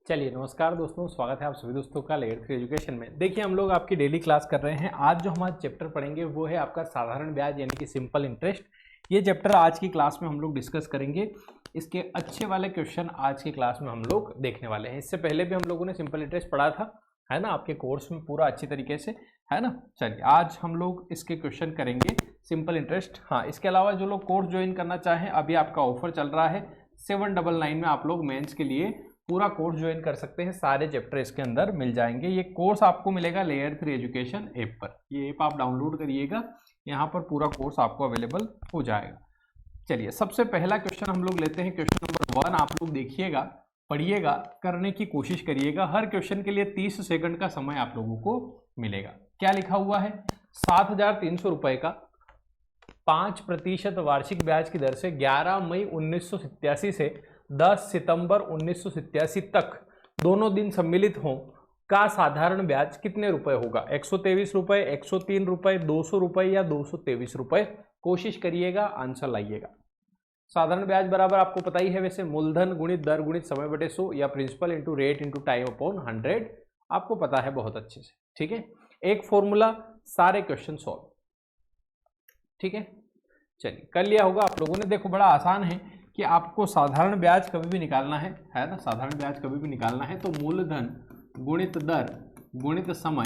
चलिए नमस्कार दोस्तों, स्वागत है आप सभी दोस्तों का लेयर 3 एजुकेशन में। देखिए हम लोग आपकी डेली क्लास कर रहे हैं। आज जो हमारा चैप्टर पढ़ेंगे वो है आपका साधारण ब्याज यानी कि सिंपल इंटरेस्ट। ये चैप्टर आज की क्लास में हम लोग डिस्कस करेंगे। इसके अच्छे वाले क्वेश्चन आज की क्लास में हम लोग देखने वाले हैं। इससे पहले भी हम लोगों ने सिंपल इंटरेस्ट पढ़ा था, है ना, आपके कोर्स में पूरा अच्छी तरीके से, है ना। चलिए आज हम लोग इसके क्वेश्चन करेंगे सिंपल इंटरेस्ट। हाँ, इसके अलावा जो लोग कोर्स ज्वाइन करना चाहें, अभी आपका ऑफर चल रहा है 799 में। आप लोग मेंस के लिए पूरा कोर्स ज्वाइन कर सकते हैं, सारे चैप्टर इसके अंदर मिल जाएंगे। ये कोर्स आपको मिलेगा लेयर 3 एजुकेशन ऐप पर। ये ऐप आप डाउनलोड करिएगा, यहाँ पर पूरा कोर्स आपको अवेलेबल हो जाएगा। चलिए सबसे पहला क्वेश्चन हम लोग लेते हैं। क्वेश्चन नंबर 1 आप लोग देखिएगा, पढ़िएगा, करने की कोशिश करिएगा। हर क्वेश्चन के लिए 30 सेकंड का समय आप लोगों को मिलेगा। क्या लिखा हुआ है? 7,300 रुपए का 5% वार्षिक ब्याज की दर से 11 मई 1987 से 10 सितंबर 1987 तक दोनों दिन सम्मिलित हों का साधारण ब्याज कितने रुपए होगा? 123 रुपए, 103 रुपए, 200 रुपए या 223 रुपए? कोशिश करिएगा, आंसर लाइएगा। साधारण ब्याज बराबर आपको पता ही है वैसे, मूलधन गुणित दर गुणित समय बटे 100 या principal into rate into time upon 100। आपको पता है बहुत अच्छे से, ठीक है। एक फॉर्मूला, सारे क्वेश्चन सॉल्व, ठीक है। चलिए कर लिया होगा आप लोगों ने। देखो बड़ा आसान है कि आपको साधारण ब्याज कभी भी निकालना है ना, साधारण ब्याज कभी भी निकालना है तो मूलधन गुणित दर गुणित समय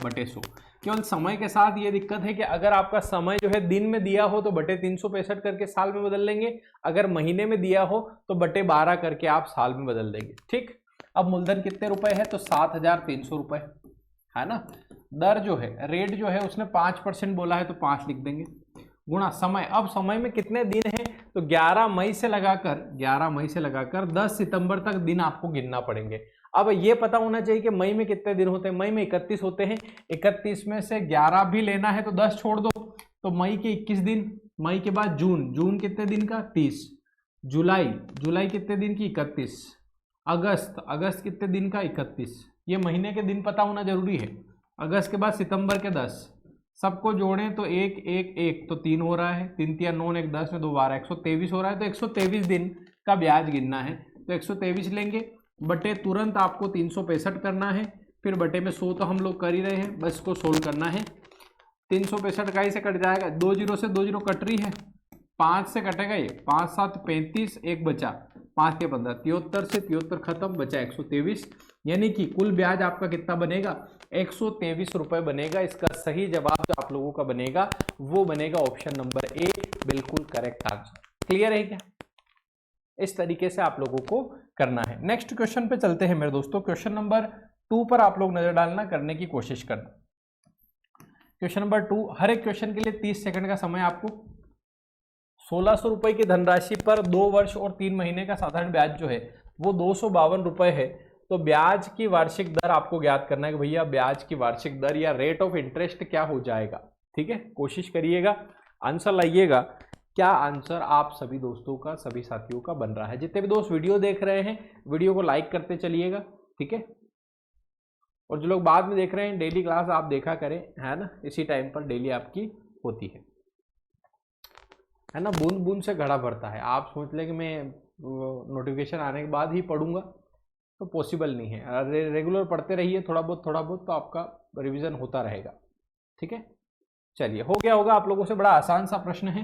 बटे 100। केवल समय के साथ ये दिक्कत है कि अगर आपका समय जो है दिन में दिया हो तो बटे 365 करके साल में बदल लेंगे, अगर महीने में दिया हो तो बटे 12 करके आप साल में बदल देंगे, ठीक। अब मूलधन कितने रुपए है? तो 7,300 रुपए, है ना। दर जो है, रेट जो है उसने 5% बोला है तो 5 लिख देंगे, गुणा समय। अब समय में कितने दिन हैं? तो 11 मई से लगाकर 10 सितंबर तक दिन आपको गिनना पड़ेंगे। अब ये पता होना चाहिए कि मई में कितने दिन होते हैं। मई में 31 होते हैं, 31 में से 11 भी लेना है तो 10 छोड़ दो, तो मई के 21 दिन। मई के बाद जून कितने दिन का? 30। जुलाई कितने दिन की? 31। अगस्त कितने दिन का? 31। ये महीने के दिन पता होना जरूरी है। अगस्त के बाद सितंबर के 10, सबको जोड़ें तो 1 1 1 तो 3 हो रहा है, 3 3 9 1 10 में 2 12, 123 हो रहा है। तो 123 दिन का ब्याज गिनना है तो 123 लेंगे, बटे तुरंत आपको 365 करना है, फिर बटे में 100 तो हम लोग कर ही रहे हैं, बस इसको सोल्व करना है। 365 का ही से कट जाएगा, 2 जीरो से 2 जीरो कट रही है, 5 से कटेगा ये, 5 7 35, एक बचा, 5 के 15, 73 से 73 खत्म, बचा 123। यानी कि कुल ब्याज आपका कितना बनेगा? 123 रुपए बनेगा। इसका सही जवाब जो आप लोगों का बनेगा वो बनेगा ऑप्शन नंबर ए, बिल्कुल करेक्ट आंसर। क्लियर है क्या? इस तरीके से आप लोगों को करना है। नेक्स्ट क्वेश्चन पे चलते हैं मेरे दोस्तों। क्वेश्चन नंबर 2 पर आप लोग नजर डालना, करने की कोशिश करना। क्वेश्चन नंबर 2, हर एक क्वेश्चन के लिए 30 सेकंड का समय आपको। 1600 रुपए की धनराशि पर 2 वर्ष और 3 महीने का साधारण ब्याज जो है वो 252 रुपए है। तो ब्याज की वार्षिक दर आपको ज्ञात करना है कि भैया ब्याज की वार्षिक दर या रेट ऑफ इंटरेस्ट क्या हो जाएगा, ठीक है। कोशिश करिएगा, आंसर लाइएगा। क्या आंसर आप सभी दोस्तों का, सभी साथियों का बन रहा है? जितने भी दोस्त वीडियो देख रहे हैं, वीडियो को लाइक करते चलिएगा, ठीक है। और जो लोग बाद में देख रहे हैं, डेली क्लास आप देखा करें, है ना, इसी टाइम पर डेली आपकी होती है ना। बूंद बूंद से घड़ा भरता है। आप सोच लें कि मैं नोटिफिकेशन आने के बाद ही पढ़ूंगा तो पॉसिबल नहीं है। रेगुलर पढ़ते रहिए, थोड़ा बहुत तो आपका रिवीजन होता रहेगा, ठीक है। चलिए हो गया होगा आप लोगों से। बड़ा आसान सा प्रश्न है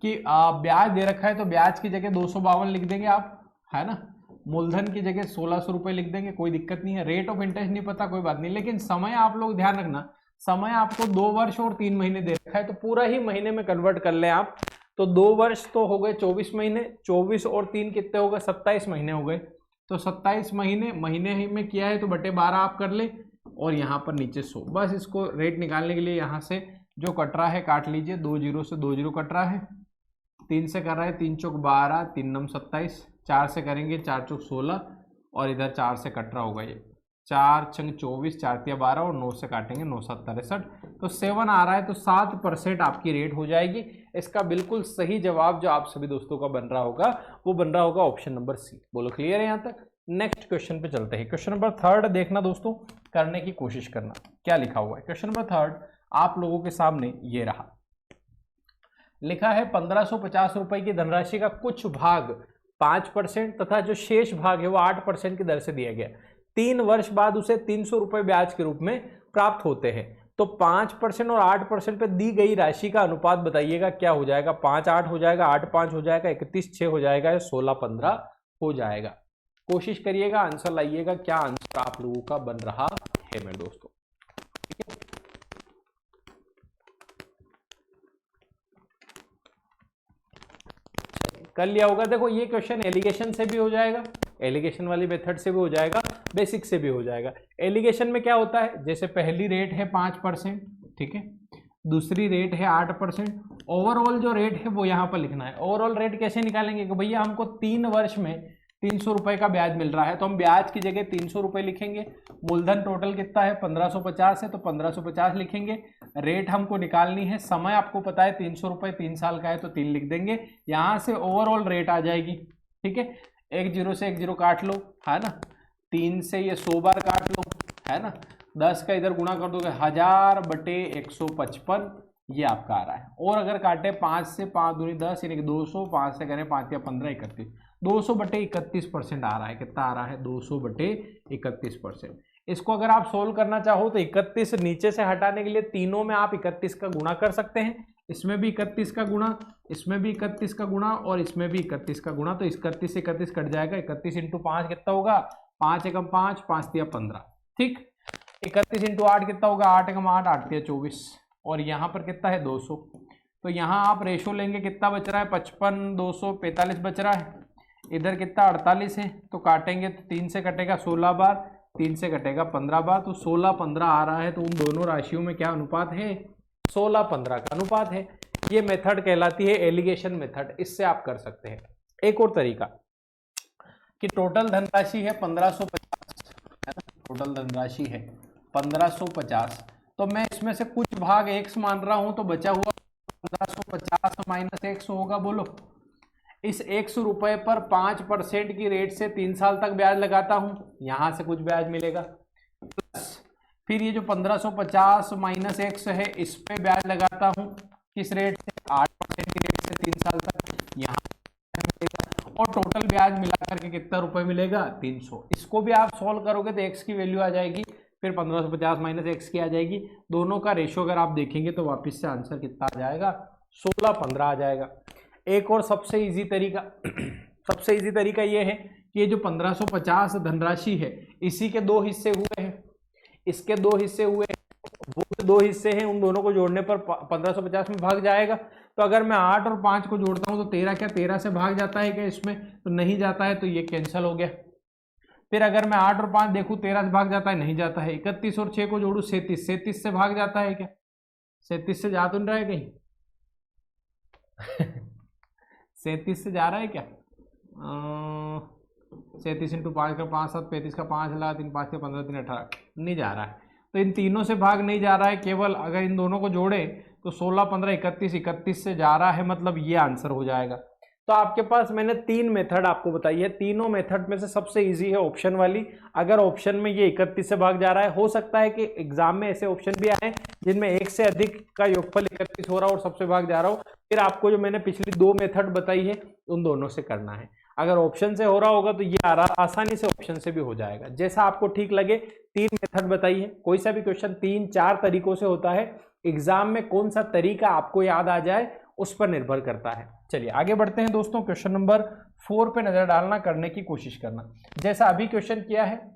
कि ब्याज दे रखा है तो ब्याज की जगह 252 लिख देंगे आप, है ना। मूलधन की जगह 1600 रुपए लिख देंगे, कोई दिक्कत नहीं है। रेट ऑफ इंटरेस्ट नहीं पता, कोई बात नहीं, लेकिन समय आप लोग ध्यान रखना, समय आपको 2 वर्ष और 3 महीने दे रखा है तो पूरा ही महीने में कन्वर्ट कर लें आप। तो 2 वर्ष तो हो गए 24 महीने, 24 और 3 कितने हो गए? 27 महीने हो गए। तो 27 महीने ही में किया है तो बटे 12 आप कर ले, और यहाँ पर नीचे 100। बस इसको रेट निकालने के लिए यहाँ से जो कट रहा है काट लीजिए। 2 जीरो से 2 जीरो कट रहा है, 3 से कर रहा है, 3 चौक 12, 3 नम 27, 4 से करेंगे 4 चौक 16, और इधर 4 से कट रहा होगा ये, 4 छंग 24, 4 तिया 12, और 9 से काटेंगे 9 7 63, तो 7 आ रहा है। तो 7% आपकी रेट हो जाएगी। इसका बिल्कुल सही जवाब जो आप सभी दोस्तों का बन रहा होगा वो बन रहा होगा ऑप्शन नंबर सी। बोलो क्लियर है यहाँ तक? नेक्स्ट क्वेश्चन पे चलते हैं। क्वेश्चन नंबर 3 देखना दोस्तों, करने की कोशिश करना क्या लिखा हुआ है। क्वेश्चन नंबर 3 आप लोगों के सामने ये रहा, लिखा है 1550 रुपए की धनराशि का कुछ भाग 5% तथा जो शेष भाग है वो 8% की दर से दिया गया। 3 वर्ष बाद उसे 300 रुपये ब्याज के रूप में प्राप्त होते हैं। तो 5% और 8% पे दी गई राशि का अनुपात बताइएगा क्या हो जाएगा। 5-8 हो जाएगा, 8-5 हो जाएगा, 31-6 हो जाएगा या 16-15 हो जाएगा। कोशिश करिएगा, आंसर लाइएगा, क्या आंसर आप लोगों का बन रहा है मेरे दोस्तों। कर लिया होगा। देखो ये क्वेश्चन एलिगेशन से भी हो जाएगा, एलिगेशन वाली मेथड से भी हो जाएगा, बेसिक से भी हो जाएगा। एलिगेशन में क्या होता है, जैसे पहली रेट है 5%, ठीक है, दूसरी रेट है 8%, ओवरऑल जो रेट है वो यहाँ पर लिखना है। ओवरऑल रेट कैसे निकालेंगे कि भैया हमको 3 वर्ष में 300 रुपये का ब्याज मिल रहा है, तो हम ब्याज की जगह 300 रुपये लिखेंगे। मूलधन टोटल कितना है, 1550 है, तो 1550 लिखेंगे। रेट हमको निकालनी है, समय आपको पता है 300 रुपये 3 साल का है, तो 3 लिख देंगे। यहाँ से ओवरऑल रेट आ जाएगी, ठीक है। 1 0 से 1 0 काट लो, है ना, 3 से ये 100 बार काट लो, है ना, 10 का इधर गुणा कर दोगे 1000/155, ये आपका आ रहा है। और अगर काटे 5 से 5 दूनी 10 यानी कि 200, 5 से करें 5 या 15 31, 200/31% आ रहा है। कितना आ रहा है, 200/31%। इसको अगर आप सोल्व करना चाहो तो 31 नीचे से हटाने के लिए तीनों में आप 31 का गुणा कर सकते हैं। इसमें भी 31 का गुणा, इसमें भी 31 का गुणा और इसमें भी 31 का गुणा, तो 31 से 31 कट जाएगा। 31 × 5 कितना होगा, 5 एकम 5, 5 तिया 15, ठीक। 31 × 8 कितना होगा, 8 एकम 8, 8 तिया 24, और यहाँ पर कितना है 200। तो यहाँ आप रेशो लेंगे, कितना बच रहा है 55, 245 बच रहा है। इधर कितना 48 है, तो काटेंगे तो 3 से कटेगा 16 बार, 3 से कटेगा 15 बार, तो 16-15 आ रहा है। तो उन दोनों राशियों में क्या अनुपात है, 16-15 का अनुपात है। ये मेथड कहलाती है एलिगेशन मेथड, इससे आप कर सकते हैं। एक और तरीका कि टोटल धनराशि है 1550, है ना, टोटल धनराशि है 1550, तो मैं इसमें से कुछ भाग x मान रहा हूं, तो बचा हुआ 1550 माइनस x होगा। बोलो, इस 100 रुपये पर 5% की रेट से 3 साल तक ब्याज लगाता हूं, यहां से कुछ ब्याज मिलेगा, प्लस फिर ये जो 1550 माइनस x है, इस पे ब्याज लगाता हूं, किस रेट से, 8% की रेट से 3 साल तक, यहाँ मिलेगा। और टोटल ब्याज मिला करके कितना रुपए मिलेगा, 300। इसको भी आप सॉल्व करोगे तो x की वैल्यू आ जाएगी, फिर 1550 माइनस x की आ जाएगी। दोनों का रेशो अगर आप देखेंगे तो वापस से आंसर कितना आ जाएगा, 16-15 आ जाएगा। एक और सबसे इजी तरीका सबसे इजी तरीका ये है कि ये जो 1550 धनराशि है, इसी के 2 हिस्से हुए हैं, इसके 2 हिस्से हुए हैं, वो 2 हिस्से हैं, उन दोनों को जोड़ने पर 1550 में भाग जाएगा। तो अगर मैं 8 और 5 को जोड़ता हूं तो 13 क्या 13 से भाग जाता है क्या, इसमें तो नहीं जाता है, तो ये कैंसिल हो गया। फिर अगर मैं 8 और 5 देखूं, 13 से भाग जाता है, नहीं जाता है। 31 और 6 को जोड़ू, 37 से भाग जाता है क्या, 37 से जा तो नहीं रहा है कहीं 37 से जा रहा है क्या, 37 × 5 का 5 7 35 का 5 ला 3 5 15 3 18, नहीं जा रहा है। तो इन तीनों से भाग नहीं जा रहा है, केवल अगर इन दोनों को जोड़े तो 16-15 31 से जा रहा है, मतलब ये आंसर हो जाएगा। तो आपके पास मैंने 3 मेथड आपको बताई है, तीनों मेथड में से सबसे इजी है ऑप्शन वाली। अगर ऑप्शन में ये 31 से भाग जा रहा है, हो सकता है कि एग्जाम में ऐसे ऑप्शन भी आए जिनमें 1 से अधिक का योगफल 31 हो रहा हो और सबसे भाग जा रहा हो, फिर आपको जो मैंने पिछली 2 मेथड बताई है उन दोनों से करना है। अगर ऑप्शन से हो रहा होगा तो ये आसानी से ऑप्शन से भी हो जाएगा, जैसा आपको ठीक लगे। 3 मेथड बताई है, कोई सा भी क्वेश्चन 3-4 तरीकों से होता है, एग्जाम में कौन सा तरीका आपको याद आ जाए उस पर निर्भर करता है। चलिए आगे बढ़ते हैं दोस्तों, क्वेश्चन नंबर 4 पे नजर डालना, करने की कोशिश करना। जैसा अभी क्वेश्चन किया है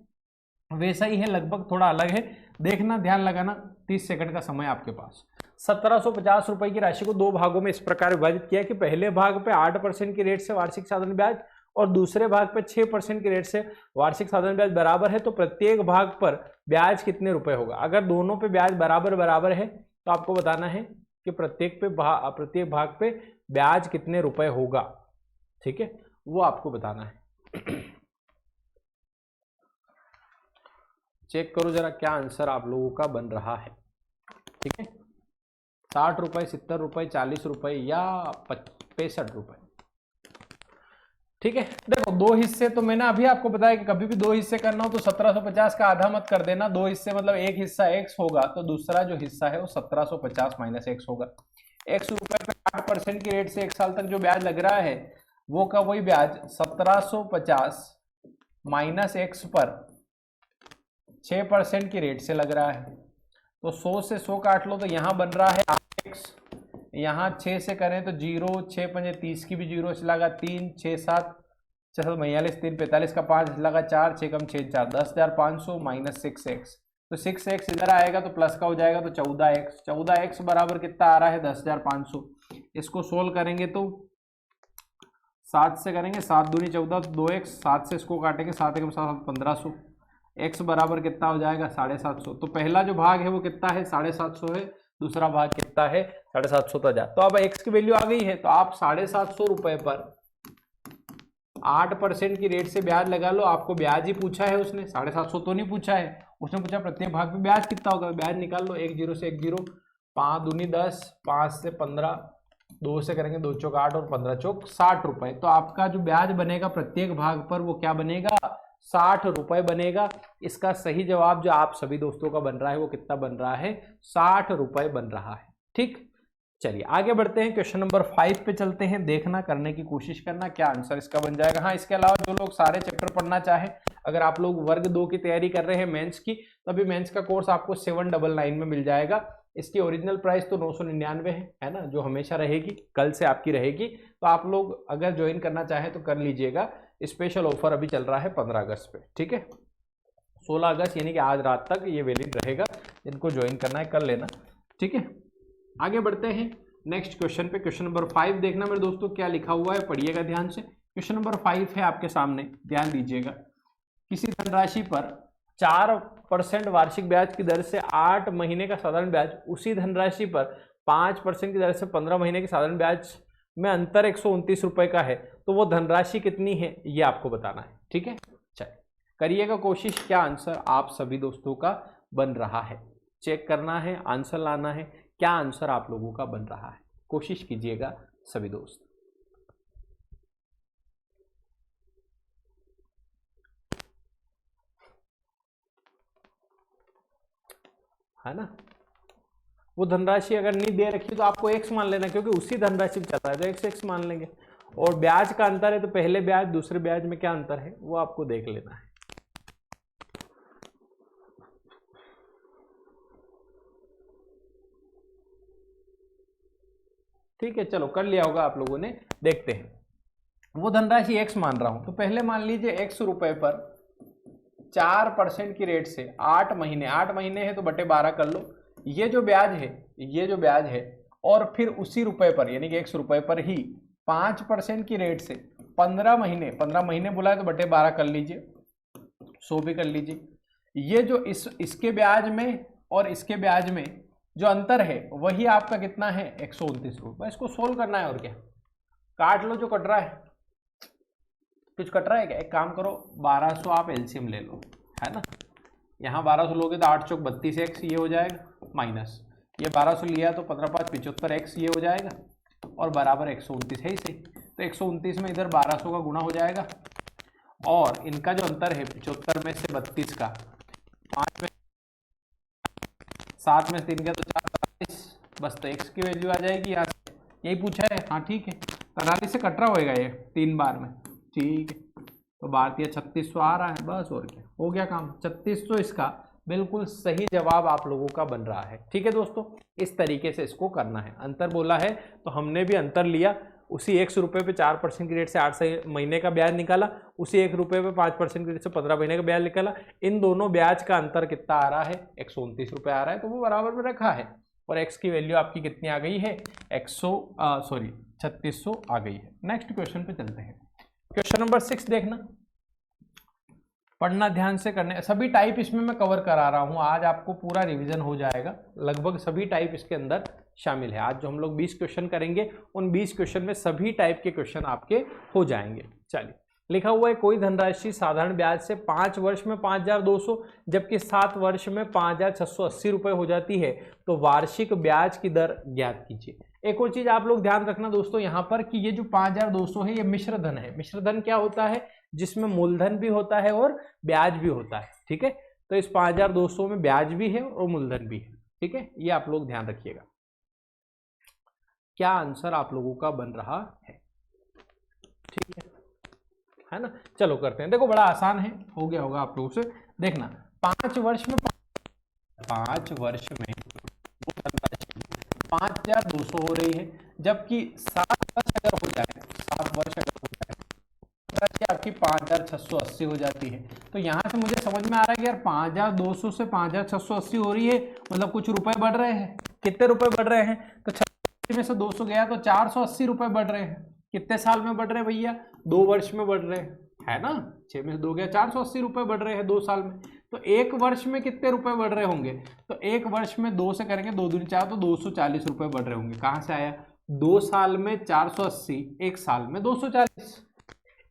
वैसा ही है, लगभग थोड़ा अलग है, देखना, ध्यान लगाना। 30 सेकंड का समय आपके पास। 1750 रुपए की राशि को 2 भागों में इस प्रकार विभाजित किया कि पहले भाग पे 8% की रेट से वार्षिक साधारण ब्याज और दूसरे भाग पे 6% की रेट से वार्षिक साधारण ब्याज बराबर है, तो प्रत्येक भाग पर ब्याज कितने रुपए होगा। अगर दोनों पे ब्याज बराबर बराबर है तो आपको बताना है कि प्रत्येक भाग पे ब्याज कितने रुपए होगा, ठीक है, वो आपको बताना है। चेक करो जरा क्या आंसर आप लोगों का बन रहा है, ठीक है। 60 रुपए, 70 रुपए, 40 रुपए या 65 रुपए, ठीक है। देखो 2 हिस्से तो मैंने अभी आपको बताया कि कभी भी 2 हिस्से करना हो तो 1750 का आधा मत कर देना। 2 हिस्से मतलब एक हिस्सा x होगा तो दूसरा जो हिस्सा है वो 1750 माइनस x होगा। 100 रुपए पे 8% की रेट से 1 साल तक जो ब्याज लग रहा है वो का वही ब्याज 1750 माइनस x पर 6% की रेट से लग रहा है, तो 100 से 100 काट लो तो यहाँ बन रहा है 8x, यहाँ 6 से करें तो 0, 6 पंजे 30 की भी 0 से लगा 3, 6 7 चलो 42, 3 45 का 5 लगा 4, 6 कम 6 4 10,500 माइनस 6x, तो 6x इधर आएगा तो प्लस का हो जाएगा तो 14x, 14x बराबर कितना आ रहा है 10,500। इसको सोल्व करेंगे तो 7 से करेंगे, 7 दूनी 14 तो 2x, 7 से इसको काटेंगे 7 एकम 7 1500, x बराबर कितना हो जाएगा 750। तो पहला जो भाग है वो कितना है 750 है, दूसरा भाग कितना है 750 तो 1000। तो अब x की वैल्यू आ गई है, तो आप 750 रुपए पर 8% की रेट से ब्याज लगा लो। आपको ब्याज ही पूछा है उसने, 750 तो नहीं पूछा है, उसने पूछा प्रत्येक भाग पे ब्याज कितना होगा, ब्याज निकाल लो। 1 0 से 1 0, 5 दूनी 10, 5 से 15, 2 से करेंगे 2 चौक 8 और 15 चौक 60 रुपए। तो आपका जो ब्याज बनेगा प्रत्येक भाग पर वो क्या बनेगा 60 रुपए बनेगा। इसका सही जवाब जो आप सभी दोस्तों का बन रहा है वो कितना बन रहा है 60 रुपए बन रहा है। ठीक, चलिए आगे बढ़ते हैं, क्वेश्चन नंबर 5 पे चलते हैं। देखना, करने की कोशिश करना क्या आंसर इसका बन जाएगा। हाँ, इसके अलावा जो लोग सारे चैप्टर पढ़ना चाहें, अगर आप लोग वर्ग 2 की तैयारी कर रहे हैं मेंस की, तो अभी मेंस का कोर्स आपको 799 में मिल जाएगा। इसकी ओरिजिनल प्राइस तो 999 है ना, जो हमेशा रहेगी, कल से आपकी रहेगी। तो आप लोग अगर ज्वाइन करना चाहें तो कर लीजिएगा। स्पेशल ऑफर अभी चल रहा है 15 अगस्त पे, ठीक है, 16 अगस्त यानी कि आज रात तक ये वैलिड रहेगा। जिनको ज्वाइन करना है कर लेना, ठीक है। आगे बढ़ते हैं नेक्स्ट क्वेश्चन पे। क्वेश्चन नंबर 5 देखना मेरे दोस्तों क्या लिखा हुआ है, पढ़िएगा ध्यान से। क्वेश्चन नंबर 5 है आपके सामने, ध्यान दीजिएगा। किसी धनराशि पर 4% वार्षिक ब्याज की दर से 8 महीने का साधारण ब्याज, उसी धनराशि पर 5% की दर से 15 महीने के साधारण ब्याज में अंतर 129 रुपए का है, तो वो धनराशि कितनी है ये आपको बताना है, ठीक है। चलिए करिएगा कोशिश, क्या आंसर आप सभी दोस्तों का बन रहा है, चेक करना है, आंसर लाना है, क्या आंसर आप लोगों का बन रहा है, कोशिश कीजिएगा सभी दोस्त। है ना, वो धनराशि अगर नहीं दे रखी तो आपको x मान लेना, क्योंकि उसी धनराशि में चल रहा है तो x मान लेंगे। और ब्याज का अंतर है तो पहले ब्याज दूसरे ब्याज में क्या अंतर है वो आपको देख लेना है। ठीक है, चलो कर लिया होगा आप लोगों ने। देखते हैं, वो धनराशि x मान रहा हूं, तो पहले मान लीजिए x रुपए पर 4% की रेट से 8 महीने, 8 महीने है तो बटे 12 कर लो, ये जो ब्याज है, ये जो ब्याज है, और फिर उसी रुपए पर यानी कि x रुपए पर ही 5% की रेट से 15 महीने, 15 महीने बुलाए तो बटे 12 कर लीजिए, 100 भी कर लीजिए। ये जो इसके ब्याज में और इसके ब्याज में जो अंतर है वही आपका कितना है 129 रुपये। इसको सोल्व करना है और क्या, काट लो जो कट रहा है। कुछ कट रहा है क्या, एक काम करो 1200 आप एलसीएम ले लो, है ना। यहाँ 1200 लोगे तो 8 चौक 32x ये हो जाएगा, माइनस ये 1200 लिया तो 15 5 75x ये हो जाएगा, और बराबर 129 है ही सही। तो 129 में इधर 1200 का गुणा हो जाएगा, और इनका जो अंतर है 75 में से 32 का, 5 में 7 में 3 गया तो 4 बस, तो x की वैल्यू आ जाएगी यहाँ से, यही पूछा है। हाँ ठीक है, 43 से कट रहा होएगा ये 3 बार में, ठीक है। तो भारतीय 3600 आ रहा है, बस और क्या, हो गया काम। 3600 इसका बिल्कुल सही जवाब आप लोगों का बन रहा है, ठीक है दोस्तों। इस तरीके से इसको करना है। अंतर बोला है तो हमने भी अंतर लिया, उसी 1 रुपये पे 4% की रेट से 8 महीने का ब्याज निकाला, उसी 1 रुपये पे 5% की रेट से 15 महीने का ब्याज निकाला। इन दोनों ब्याज का अंतर कितना आ रहा है 129 रुपये आ रहा है, तो वो बराबर में रखा है। और x की वैल्यू आपकी कितनी आ गई है 3600 आ गई है। नेक्स्ट क्वेश्चन पे चलते हैं। क्वेश्चन नंबर 6 देखना, पढ़ना ध्यान से करने, सभी टाइप इसमें मैं कवर करा रहा हूं, आज आपको पूरा रिवीजन हो जाएगा। लगभग सभी टाइप इसके अंदर शामिल है। आज जो हम लोग 20 क्वेश्चन करेंगे उन 20 क्वेश्चन में सभी टाइप के क्वेश्चन आपके हो जाएंगे। चलिए, लिखा हुआ है कोई धनराशि साधारण ब्याज से 5 वर्ष में 5200 जबकि 7 वर्ष में 5680 रुपये हो जाती है, तो वार्षिक ब्याज की दर ज्ञात कीजिए। एक और चीज आप लोग ध्यान रखना दोस्तों यहाँ पर कि ये जो 5200 है ये मिश्र धन है। मिश्र धन क्या होता है, जिसमें मूलधन भी होता है और ब्याज भी होता है, ठीक है। तो इस 5200 में ब्याज भी है और मूलधन भी है, ठीक है, ये आप लोग ध्यान रखिएगा। क्या आंसर आप लोगों का बन रहा है, ठीक है ना। चलो करते हैं, देखो बड़ा आसान है, हो गया होगा आप लोगों से। देखना, 5 वर्ष में 5200 हो रही है, जबकि 7 वर्ष अगर हो जाए, 7 वर्ष अगर हो जाए राशि आपकी 5680 हो जाती है। तो यहाँ से मुझे समझ में आ रहा है कि यार 5200 से 5680 हो रही है, मतलब कुछ रुपए बढ़ रहे हैं। कितने रुपए बढ़ रहे हैं? तो 86 में से 200 गया तो 480 रुपए बढ़ रहे हैं। कितने साल में बढ़ रहे हैं भैया? 2 वर्ष में बढ़ रहे हैं, है ना। 6 में से 2 गया, 480 रुपए बढ़ रहे हैं 2 साल में। तो 1 वर्ष में कितने रुपए बढ़ रहे होंगे? तो 1 वर्ष में 2 से करेंगे, 2 दूनी 4 तो 240 रुपए बढ़ रहे होंगे। कहाँ से आया? 2 साल में 480, 1 साल में 240।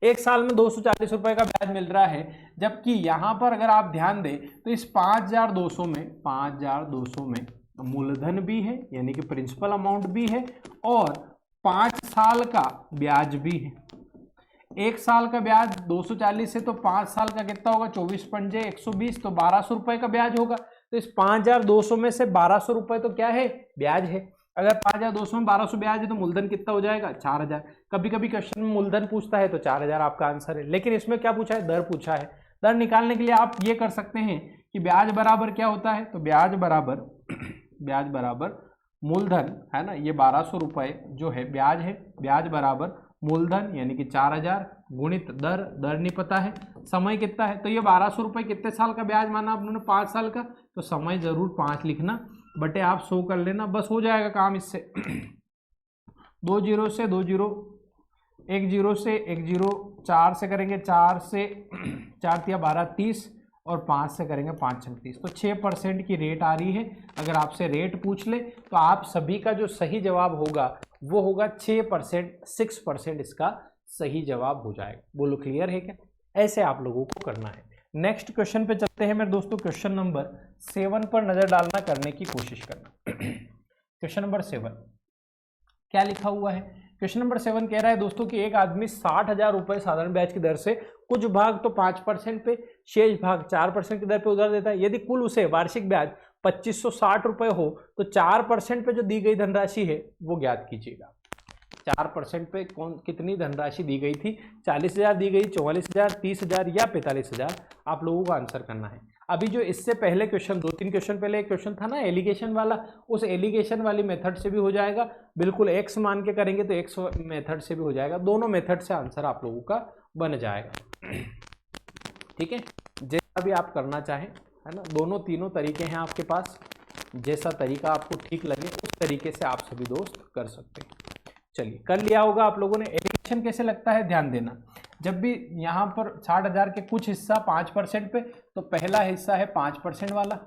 1 साल में 240 रुपए का ब्याज मिल रहा है। जबकि यहाँ पर अगर आप ध्यान दें तो इस 5200 में मूलधन भी है, यानी कि प्रिंसिपल अमाउंट भी है, और 5 साल का ब्याज भी है। 1 साल का ब्याज 240 से, तो 5 साल का कितना होगा? 24 पंजे 120, तो 1200 रुपए का ब्याज होगा। तो इस 5200 में से 1200 रुपए तो क्या है? ब्याज है। अगर 5200 में 1200 ब्याज है तो मूलधन कितना हो जाएगा? 4000। कभी कभी क्वेश्चन में मूलधन पूछता है तो 4000 आपका आंसर है, लेकिन इसमें क्या पूछा है? दर पूछा है। दर निकालने के लिए आप ये कर सकते हैं कि ब्याज बराबर क्या होता है? तो ब्याज बराबर मूलधन, है ना, ये 1200 रुपए जो है ब्याज है, ब्याज बराबर मूलधन यानी कि 4000 गुणित दर, दर नहीं पता है, समय कितना है? तो ये 1200 रुपए कितने साल का ब्याज माना आपने? 5 साल का। तो समय जरूर 5 लिखना, बटे आप 100 कर लेना, बस हो जाएगा काम इससे। 2 जीरो से 2 जीरो, 1 जीरो से 1 जीरो, 4 से करेंगे, 4 से 4 तिया 12 30, और 5 से करेंगे 5 छंग 30। तो 6% की रेट आ रही है। अगर आपसे रेट पूछ ले तो आप सभी का जो सही जवाब होगा वो होगा 6%, 6% इसका सही जवाब हो जाएगा। बोलो क्लियर है क्या? ऐसे आप लोगों को करना है। नेक्स्ट क्वेश्चन पे चलते हैं मेरे दोस्तों। क्वेश्चन नंबर 7 पर नजर डालना, करने की कोशिश करना। क्वेश्चन नंबर 7 क्या लिखा हुआ है? क्वेश्चन नंबर 7 कह रहा है दोस्तों कि एक आदमी 60,000 रुपए साधारण ब्याज की दर से कुछ भाग तो 5% पे, शेष भाग 4% की दर पे उधार देता है। यदि कुल उसे वार्षिक ब्याज 2560 रुपए हो तो 4% पे जो दी गई धनराशि है वो ज्ञात कीजिएगा। 4% पे कितनी धनराशि दी गई थी? 40,000 दी गई, 44,000, 30,000 या 45,000? आप लोगों को आंसर करना है। अभी जो इससे पहले क्वेश्चन, 2-3 क्वेश्चन पहले एक क्वेश्चन था ना एलिगेशन वाला, उस एलिगेशन वाली मेथड से भी हो जाएगा। बिल्कुल एक्स मान के करेंगे तो एक्स मेथड से भी हो जाएगा। दोनों मेथड से आंसर आप लोगों का बन जाएगा। ठीक है, जैसा भी आप करना चाहें, है ना, दोनों तीनों तरीके हैं आपके पास। जैसा तरीका आपको ठीक लगे उस तरीके से आप सभी दोस्त कर सकते हैं। चलिए, कर लिया होगा आप लोगों ने। एलिगेशन कैसे लगता है ध्यान देना। जब भी यहाँ पर 60,000 के कुछ हिस्सा 5% पे, तो पहला हिस्सा है 5% वाला,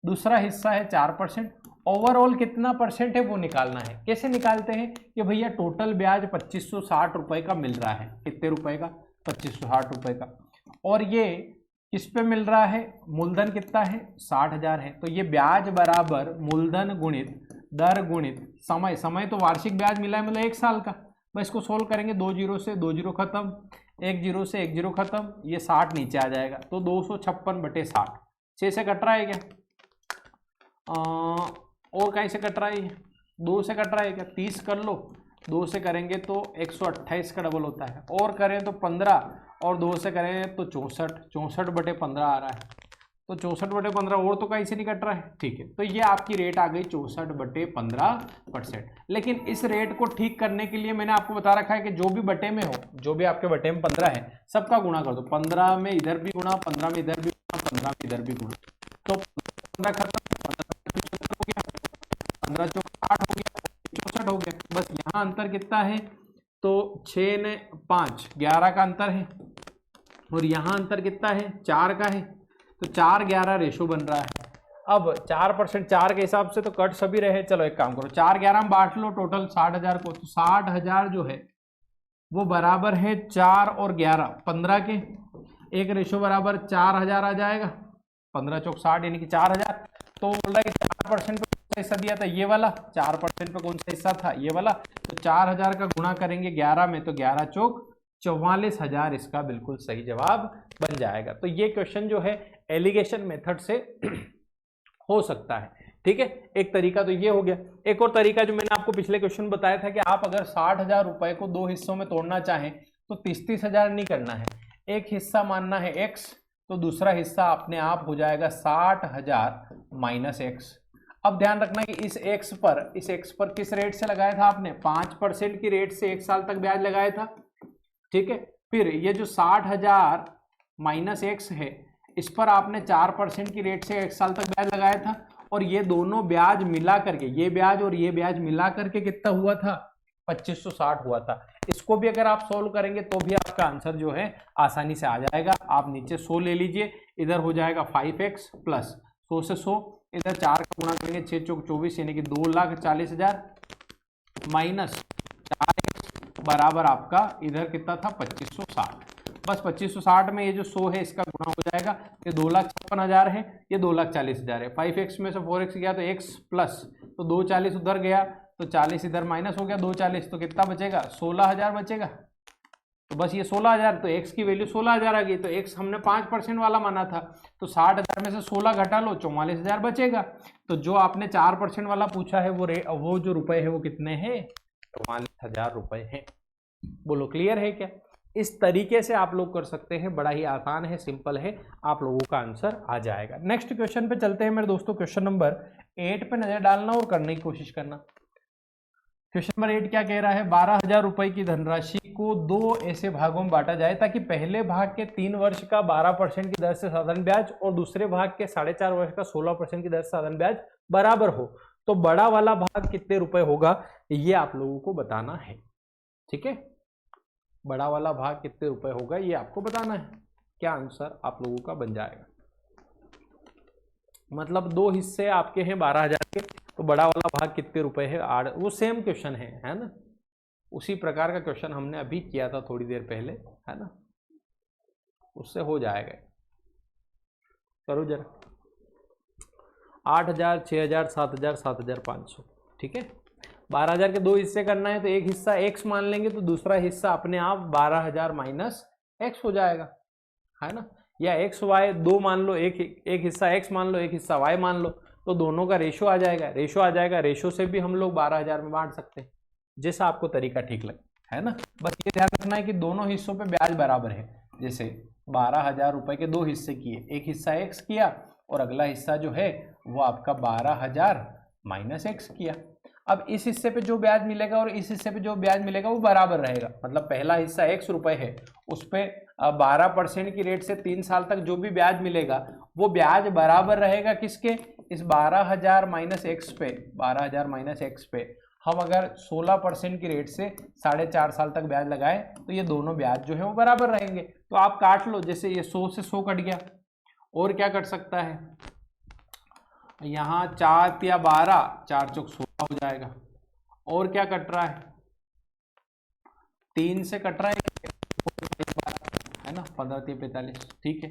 दूसरा हिस्सा है 4%, ओवरऑल कितना परसेंट है वो निकालना है। कैसे निकालते हैं कि भैया टोटल ब्याज 2560 रुपए का मिल रहा है। कितने रुपए का? 2560 रुपए का। और ये किस पे मिल रहा है? मूलधन कितना है? 60,000 है। तो ये ब्याज बराबर मूलधन गुणित दर गुणित समय। समय तो वार्षिक ब्याज मिला है, मतलब 1 साल का। बस इसको सोल्व करेंगे, 2 जीरो से 2 जीरो खत्म, 1 जीरो से 1 जीरो खत्म, ये 60 नीचे आ जाएगा। तो 256/60। 6 से कट रहा है क्या? और कहीं से कट रहा है? 2 से कट रहा है क्या? 30 कर लो, 2 से करेंगे तो 128 का डबल होता है, और करें तो 15, और 2 से करें तो 64, 64/15 आ रहा है। तो 64/15 और तो कहीं से नहीं कट रहा है। ठीक है, तो ये आपकी रेट आ गई 64/15%। लेकिन इस रेट को ठीक करने के लिए मैंने आपको बता रखा है कि जो भी बटे में हो, जो भी आपके बटे में 15 है, सबका गुणा कर दो। 15 में इधर भी गुणा, 15 में इधर भी गुणा, 15 में इधर भी गुणा। तो 15 खत्म, 15 हो गया, 15 चौक 8 हो गया, 64 हो गया। बस यहाँ अंतर कितना है? तो 6 ने 5, 11 का अंतर है, और यहाँ अंतर कितना है? 4 का है। तो 4-11 रेशो बन रहा है। अब 4%, 4 के हिसाब से तो कट सभी रहे। चलो एक काम करो, 4-11 में बांट लो टोटल 60,000 को। तो 60,000 जो है वो बराबर है 4 और 11, 15 के। एक रेशो बराबर 4000 आ जाएगा। 15 चौक 60 यानी कि 4000। तो बोल रहा है कि 4% पे कौन सा हिस्सा दिया था? ये वाला। 4% पे कौन सा हिस्सा था? ये वाला। तो 4000 का गुणा करेंगे 11 में, तो 11 चौक 44,000 इसका बिल्कुल सही जवाब बन जाएगा। तो ये क्वेश्चन जो है एलिगेशन मेथड से हो सकता है। ठीक है, एक तरीका तो ये हो गया। एक और तरीका जो मैंने आपको पिछले क्वेश्चन बताया था कि आप अगर 60,000 रुपए को 2 हिस्सों में तोड़ना चाहें तो 30-30 हजार नहीं करना है। एक हिस्सा मानना है x, तो दूसरा हिस्सा अपने आप हो जाएगा 60,000 माइनस एक्स। अब ध्यान रखना कि इस x पर किस रेट से लगाया था आपने, 5% की रेट से 1 साल तक ब्याज लगाया था, ठीक है। फिर ये जो 60,000 माइनस एक्स है, इस पर आपने 4% की रेट से 1 साल तक ब्याज लगाया था, और ये दोनों ब्याज मिला करके, ये ब्याज और ये ब्याज मिला करके कितना हुआ था, 2560 हुआ था। इसको भी अगर आप सोल्व करेंगे तो भी आपका आंसर जो है आसानी से आ जाएगा। आप नीचे 100 ले लीजिए, इधर हो जाएगा 5x प्लस 100 से 100, इधर 4 का गुणा करेंगे 6 चौक 24 यानी कि 2,40,000 माइनस 4x बराबर आपका इधर कितना था 2560। बस 2560 में ये जो 100 है इसका गुणा हो जाएगा, ये 2,56,000 है, ये 2,40,000 है। 5x में से 4x गया तो x प्लस, तो 240 उधर गया तो 40 इधर माइनस हो गया, 240 तो कितना बचेगा 16,000 बचेगा। तो बस ये 16,000, तो x की वैल्यू 16,000 आ गई। तो x हमने 5% वाला माना था, तो 60,000 में से 16 घटा लो, 44,000 बचेगा। तो जो आपने 4% वाला पूछा है वो जो रुपए है वो कितने हैं, 44,000 रुपए हैं। बोलो क्लियर है क्या? इस तरीके से आप लोग कर सकते हैं, बड़ा ही आसान है, सिंपल है, आप लोगों का आंसर आ जाएगा। नेक्स्ट क्वेश्चन पे चलते हैं मेरे दोस्तों। क्वेश्चन नंबर 8 पे नजर डालना और करने की कोशिश करना। क्वेश्चन नंबर 8 क्या कह रहा है, 12,000 रुपए की धनराशि को 2 ऐसे भागों में बांटा जाए ताकि पहले भाग के 3 वर्ष का 12% की दर से साधारण ब्याज और दूसरे भाग के 4.5 वर्ष का 16% की दर से साधारण ब्याज बराबर हो। तो बड़ा वाला भाग कितने रुपए होगा ये आप लोगों को बताना है, ठीक है। बड़ा वाला भाग कितने रुपए होगा ये आपको बताना है। क्या आंसर आप लोगों का बन जाएगा, मतलब 2 हिस्से आपके हैं 12,000 के, तो बड़ा वाला भाग कितने रुपए है, 8। वो सेम क्वेश्चन है ना, उसी प्रकार का क्वेश्चन हमने अभी किया था थोड़ी देर पहले, है ना, उससे हो जाएगा। करो जरा, 8,000, 6,000, 7,000, 7,500, ठीक है। 12,000 के 2 हिस्से करना है तो एक हिस्सा x मान लेंगे तो दूसरा हिस्सा अपने आप 12,000 माइनस x हो जाएगा, है ना। या x y 2 मान लो, एक हिस्सा x मान लो, एक हिस्सा y मान लो, तो दोनों का रेशो आ जाएगा। रेशो से भी हम लोग 12,000 में बांट सकते हैं, जैसा आपको तरीका ठीक लगे, है ना। बस ये ध्यान रखना है कि दोनों हिस्सों पे ब्याज बराबर है। जैसे 12,000 रुपए के 2 हिस्से किए, एक हिस्सा x किया और अगला हिस्सा जो है वो आपका 12,000 माइनस x किया। अब इस हिस्से पे जो ब्याज मिलेगा और इस हिस्से पे जो ब्याज मिलेगा वो बराबर रहेगा, मतलब पहला हिस्सा x रुपए है, उस पे 12% की रेट से 3 साल तक जो भी ब्याज मिलेगा वो ब्याज बराबर रहेगा किसके, इस 12,000 माइनस एक्स पे। 12,000 माइनस एक्स पे हम अगर 16% की रेट से 4.5 साल तक ब्याज लगाए तो ये दोनों ब्याज जो है वो बराबर रहेंगे। तो आप काट लो, जैसे ये 100 से 100 कट गया, और क्या कट सकता है, यहाँ 4 या 12, 4 चौक 16 हो जाएगा। और क्या कट रहा है, 3 से कट रहा है ना, 15 3 45, ठीक है।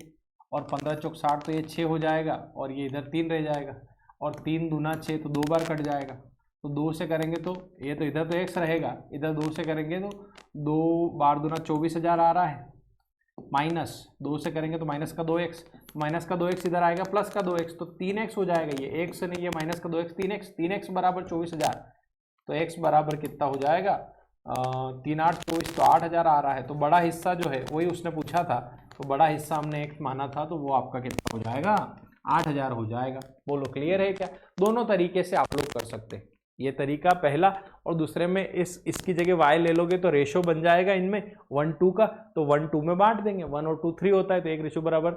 और 15 चौक 60 तो ये 6 हो जाएगा, और ये इधर 3 रह जाएगा, और 3 दूना 6 तो 2 बार कट जाएगा। तो 2 से करेंगे तो ये तो इधर तो x रहेगा, इधर 2 से करेंगे तो 2 बार दूना 24,000 आ रहा है, माइनस 2 से करेंगे तो माइनस का 2x, माइनस का 2x इधर आएगा, प्लस का 2x, तो 3x हो जाएगा। ये x नहीं, ये माइनस का 2x, 3x बराबर 24,000, तो x बराबर कितना हो जाएगा, 3 8 24, तो 8,000 आ रहा है। तो बड़ा हिस्सा जो है वही उसने पूछा था, तो बड़ा हिस्सा हमने x माना था, तो वो आपका कितना हो जाएगा, 8,000 हो जाएगा। बोलो क्लियर है क्या? दोनों तरीके से आप लोग कर सकते हैं, ये तरीका पहला, और दूसरे में इसकी जगह y ले लोगे तो रेशो बन जाएगा इनमें 1 2 का, तो 1 2 में बांट देंगे, 1 और 2 3 होता है, तो एक रेशो बराबर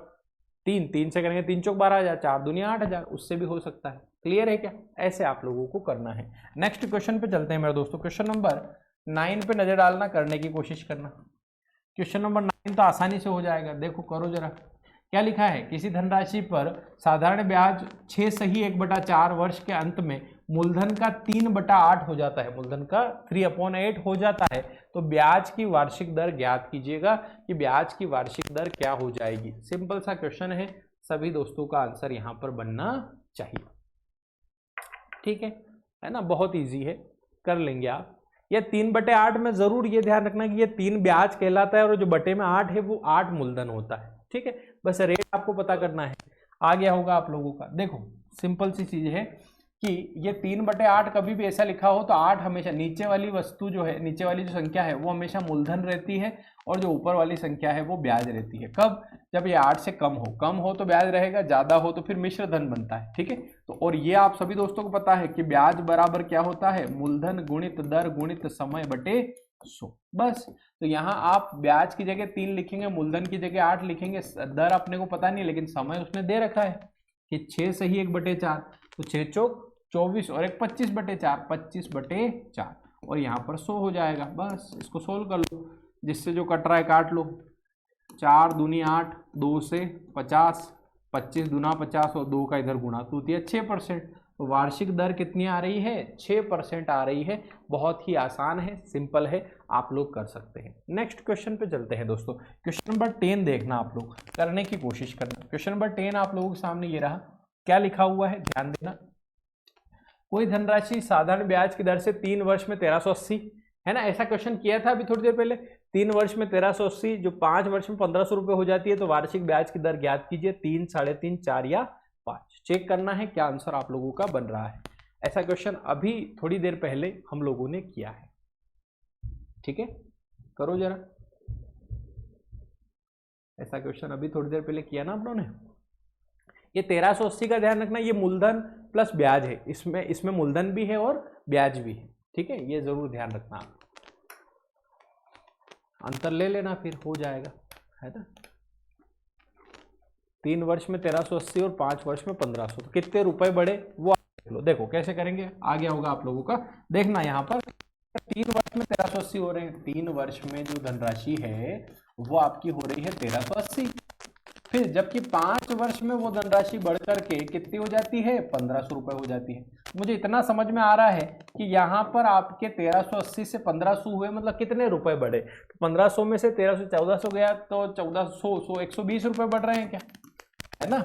3, 3 से करेंगे 3 चौक 12,000, 4 दूनी 8,000, उससे भी हो सकता है। क्लियर है क्या? ऐसे आप लोगों को करना है। नेक्स्ट क्वेश्चन पे चलते हैं मेरे दोस्तों। क्वेश्चन नंबर 9 पे नजर डालना, करने की कोशिश करना। क्वेश्चन नंबर 9 तो आसानी से हो जाएगा, देखो करो जरा। क्या लिखा है, किसी धनराशि पर साधारण ब्याज 6 सही 1/4 वर्ष के अंत में मूलधन का 3/8 हो जाता है, मूलधन का 3/8 हो जाता है, तो ब्याज की वार्षिक दर ज्ञात कीजिएगा कि ब्याज की वार्षिक दर क्या हो जाएगी। सिंपल सा क्वेश्चन है, सभी दोस्तों का आंसर यहाँ पर बनना चाहिए, ठीक है ना, बहुत इजी है, कर लेंगे आप। ये 3/8 में जरूर ये ध्यान रखना कि ये 3 ब्याज कहलाता है और जो बटे में 8 है वो 8 मूलधन होता है, ठीक है। बस रेट आपको पता करना है, आ गया होगा आप लोगों का। देखो सिंपल सी चीज है, कि ये 3/8 कभी भी ऐसा लिखा हो तो 8 हमेशा नीचे वाली वस्तु जो है, नीचे वाली जो संख्या है वो हमेशा मूलधन रहती है और जो ऊपर वाली संख्या है वो ब्याज रहती है। कब? जब ये 8 से कम हो तो ब्याज रहेगा, ज्यादा हो तो फिर मिश्र धन बनता है। ठीक है, तो और ये आप सभी दोस्तों को पता है कि ब्याज बराबर क्या होता है? मूलधन गुणित दर गुणित समय बटे 100। बस, तो यहाँ आप ब्याज की जगह 3 लिखेंगे, मूलधन की जगह 8 लिखेंगे, दर अपने को पता नहीं लेकिन समय उसने दे रखा है कि 6 सही 1/4, तो 6 चौक 24 और एक 25/4, 25/4 और यहाँ पर 100 हो जाएगा। बस इसको सोल्व कर लो, जिससे जो कट रहा है काट लो। 4 दूनी 8, 2 से 50, 25 दूना 50 और 2 का इधर गुणा तो होती है 6%। तो वार्षिक दर कितनी आ रही है? 6% आ रही है। बहुत ही आसान है, सिंपल है, आप लोग कर सकते हैं। नेक्स्ट क्वेश्चन पे चलते हैं दोस्तों। क्वेश्चन नंबर 10 देखना, आप लोग करने की कोशिश करना। क्वेश्चन नंबर 10 आप लोगों के सामने ये रहा, क्या लिखा हुआ है ध्यान देना। कोई धनराशि साधारण ब्याज की दर से 3 वर्ष में 1380, है ना, ऐसा क्वेश्चन किया था अभी थोड़ी देर पहले। 3 वर्ष में 1380 जो 5 वर्ष में 1500 रुपये हो जाती है, तो वार्षिक ब्याज की दर ज्ञात कीजिए। 3, 3.5, 4 या 5। चेक करना है क्या आंसर आप लोगों का बन रहा है। ऐसा क्वेश्चन अभी थोड़ी देर पहले हम लोगों ने किया है। ठीक है, करो जरा, ऐसा क्वेश्चन अभी थोड़ी देर पहले किया ना आप लोगों ने। ये 1380 का ध्यान रखना, ये मूलधन प्लस ब्याज है, इसमें मूलधन भी है और ब्याज भी है। ठीक है, ये जरूर ध्यान रखना आप, अंतर ले लेना फिर हो जाएगा, है ना। 3 वर्ष में 1380 और 5 वर्ष में 1500, तो कितने रुपए बढ़े वो देख लो। देखो कैसे करेंगे, आ गया होगा आप लोगों का। देखना यहाँ पर 3 वर्ष में 1380 हो रहे हैं, 3 वर्ष में जो धनराशि है वो आपकी हो रही है 1380। फिर जबकि 5 वर्ष में वो धनराशि बढ़ करके कितनी हो जाती है? 1500 रुपए हो जाती है। मुझे इतना समझ में आ रहा है कि यहाँ पर आपके 1380 से 1500 हुए, मतलब कितने रुपए बढ़े? 1500 में से 1300 1400 गया, तो 1400 120 रुपए बढ़ रहे हैं क्या, है ना।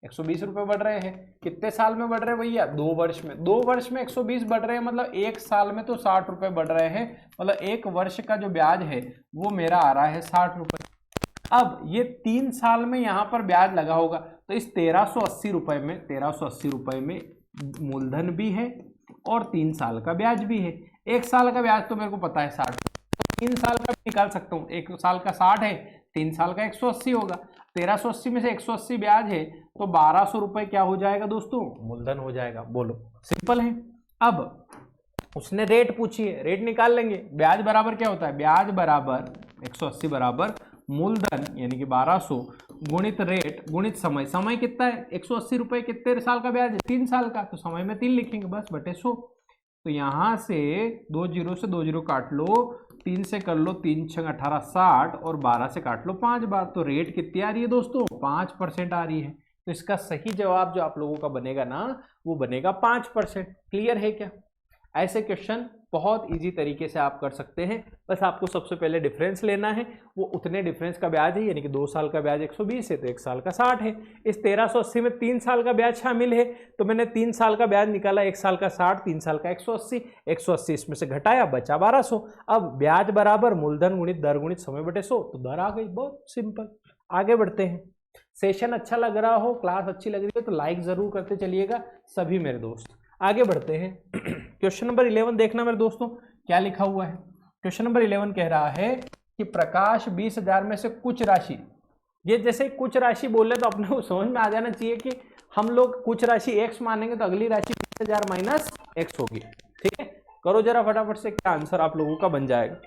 120 रुपए बढ़ रहे हैं। कितने साल में बढ़ रहे हैं भैया? 2 वर्ष में। 2 वर्ष में 120 बढ़ रहे हैं, मतलब एक साल में तो 60 रुपए बढ़ रहे हैं। मतलब एक वर्ष का जो ब्याज है वो मेरा आ रहा है 60 रुपए। अब ये 3 साल में यहां पर ब्याज लगा होगा, तो इस 1380 रुपए में 1380 रुपए में मूलधन भी है और 3 साल का ब्याज भी है। एक साल का ब्याज तो मेरे को पता है 60, 3 साल का भी निकाल सकता हूँ। एक साल का 60 है, 3 साल का 180 होगा। 1380 में से 180 ब्याज है, तो 1200 रुपए क्या हो जाएगा दोस्तों? मूलधन हो जाएगा। बोलो, सिंपल है। अब उसने रेट पूछी है, रेट निकाल लेंगे। ब्याज बराबर क्या होता है? ब्याज बराबर 180 बराबर मूलधन यानी कि 1200 गुणित रेट गुणित समय। समय कितना है? 180 रुपए, कितने साल का ब्याज है? 3 साल का, तो समय में 3 लिखेंगे बस बटे 100। तो यहां से 2 जीरो से 2 जीरो काट लो, 3 से कर लो 3 छंग 18 60 और 12 से काट लो 5 बार। तो रेट कितनी आ रही है दोस्तों? 5% आ रही है। तो इसका सही जवाब जो आप लोगों का बनेगा ना, वो बनेगा 5%। क्लियर है क्या? ऐसे क्वेश्चन बहुत इजी तरीके से आप कर सकते हैं। बस आपको सबसे पहले डिफरेंस लेना है, वो उतने डिफरेंस का ब्याज है, यानी कि 2 साल का ब्याज 120 है तो 1 साल का 60 है। इस 1380 में 3 साल का ब्याज शामिल है, तो मैंने 3 साल का ब्याज निकाला, 1 साल का 60, 3 साल का 180, 180 इसमें से घटाया, बचा 1200। अब ब्याज बराबर मूलधन गुणित दर गुणित समय बटे 100, तो दर आ गई। बहुत सिंपल। आगे बढ़ते हैं। सेशन अच्छा लग रहा हो, क्लास अच्छी लग रही है तो लाइक जरूर करते चलिएगा सभी मेरे दोस्त। आगे बढ़ते हैं। क्वेश्चन नंबर 11 देखना मेरे दोस्तों, क्या लिखा हुआ है। क्वेश्चन नंबर 11 कह रहा है कि प्रकाश 20,000 में से कुछ राशि, ये जैसे कुछ राशि बोल रहे तो अपने को समझ में आ जाना चाहिए कि हम लोग कुछ राशि x मानेंगे तो अगली राशि 20,000 माइनस x होगी। ठीक है, करो जरा फटाफट से, क्या आंसर आप लोगों का बन जाएगा।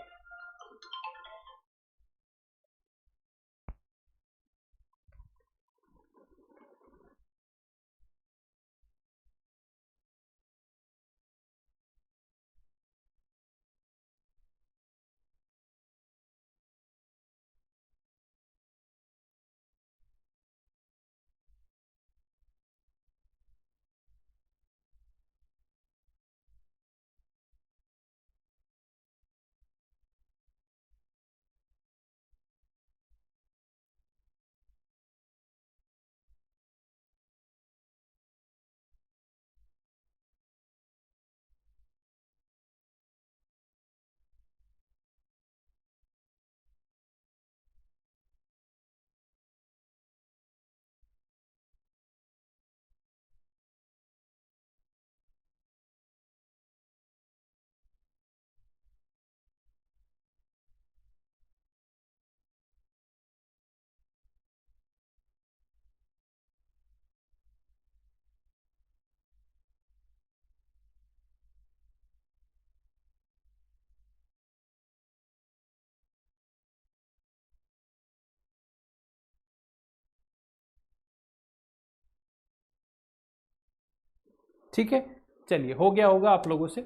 ठीक है, चलिए हो गया होगा आप लोगों से।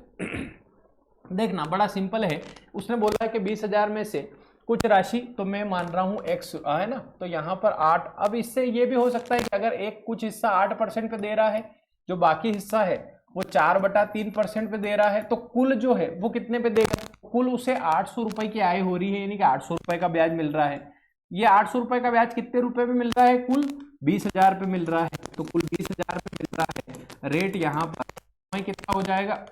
देखना बड़ा सिंपल है, उसने बोला है कि 20,000 में से कुछ राशि, तो मैं मान रहा हूं x है ना, तो यहाँ पर 8। अब इससे ये भी हो सकता है कि अगर एक कुछ हिस्सा 8% पे दे रहा है, जो बाकी हिस्सा है वो 4/3% पे दे रहा है, तो कुल जो है वो कितने पे देगा? कुल उसे 800 रुपए की आय हो रही है, यानी कि 800 रुपए का ब्याज मिल रहा है। ये 800 रुपए का ब्याज कितने रुपए पे मिल रहा है? कुल 20,000 पे मिल रहा है। तो कुल 20,000 पे मिल रहा है। रेट यहाँ पर समय कितना हो जाएगा?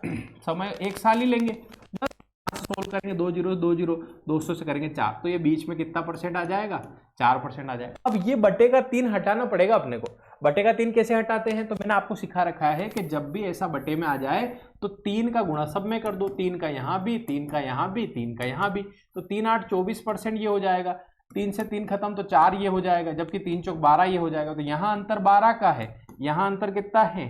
समय 1 साल ही लेंगे, बस सोल्व करेंगे, 2 जीरो 2 जीरो 200 से करेंगे 4, तो ये बीच में कितना परसेंट आ जाएगा? 4% आ जाएगा। अब ये बटे का 3 हटाना पड़ेगा अपने को। बटे का 3 कैसे हटाते हैं? तो मैंने आपको सिखा रखा है कि जब भी ऐसा बटे में आ जाए तो 3 का गुणा सब में कर दो, 3 का यहाँ भी, 3 का यहाँ भी, 3 का यहाँ भी, तो 3 8 24% ये हो जाएगा। 3 से 3 खत्म तो 4 ये हो जाएगा, जबकि 3 चौक 12 ये हो जाएगा। तो यहाँ अंतर 12 का है, यहाँ अंतर कितना है?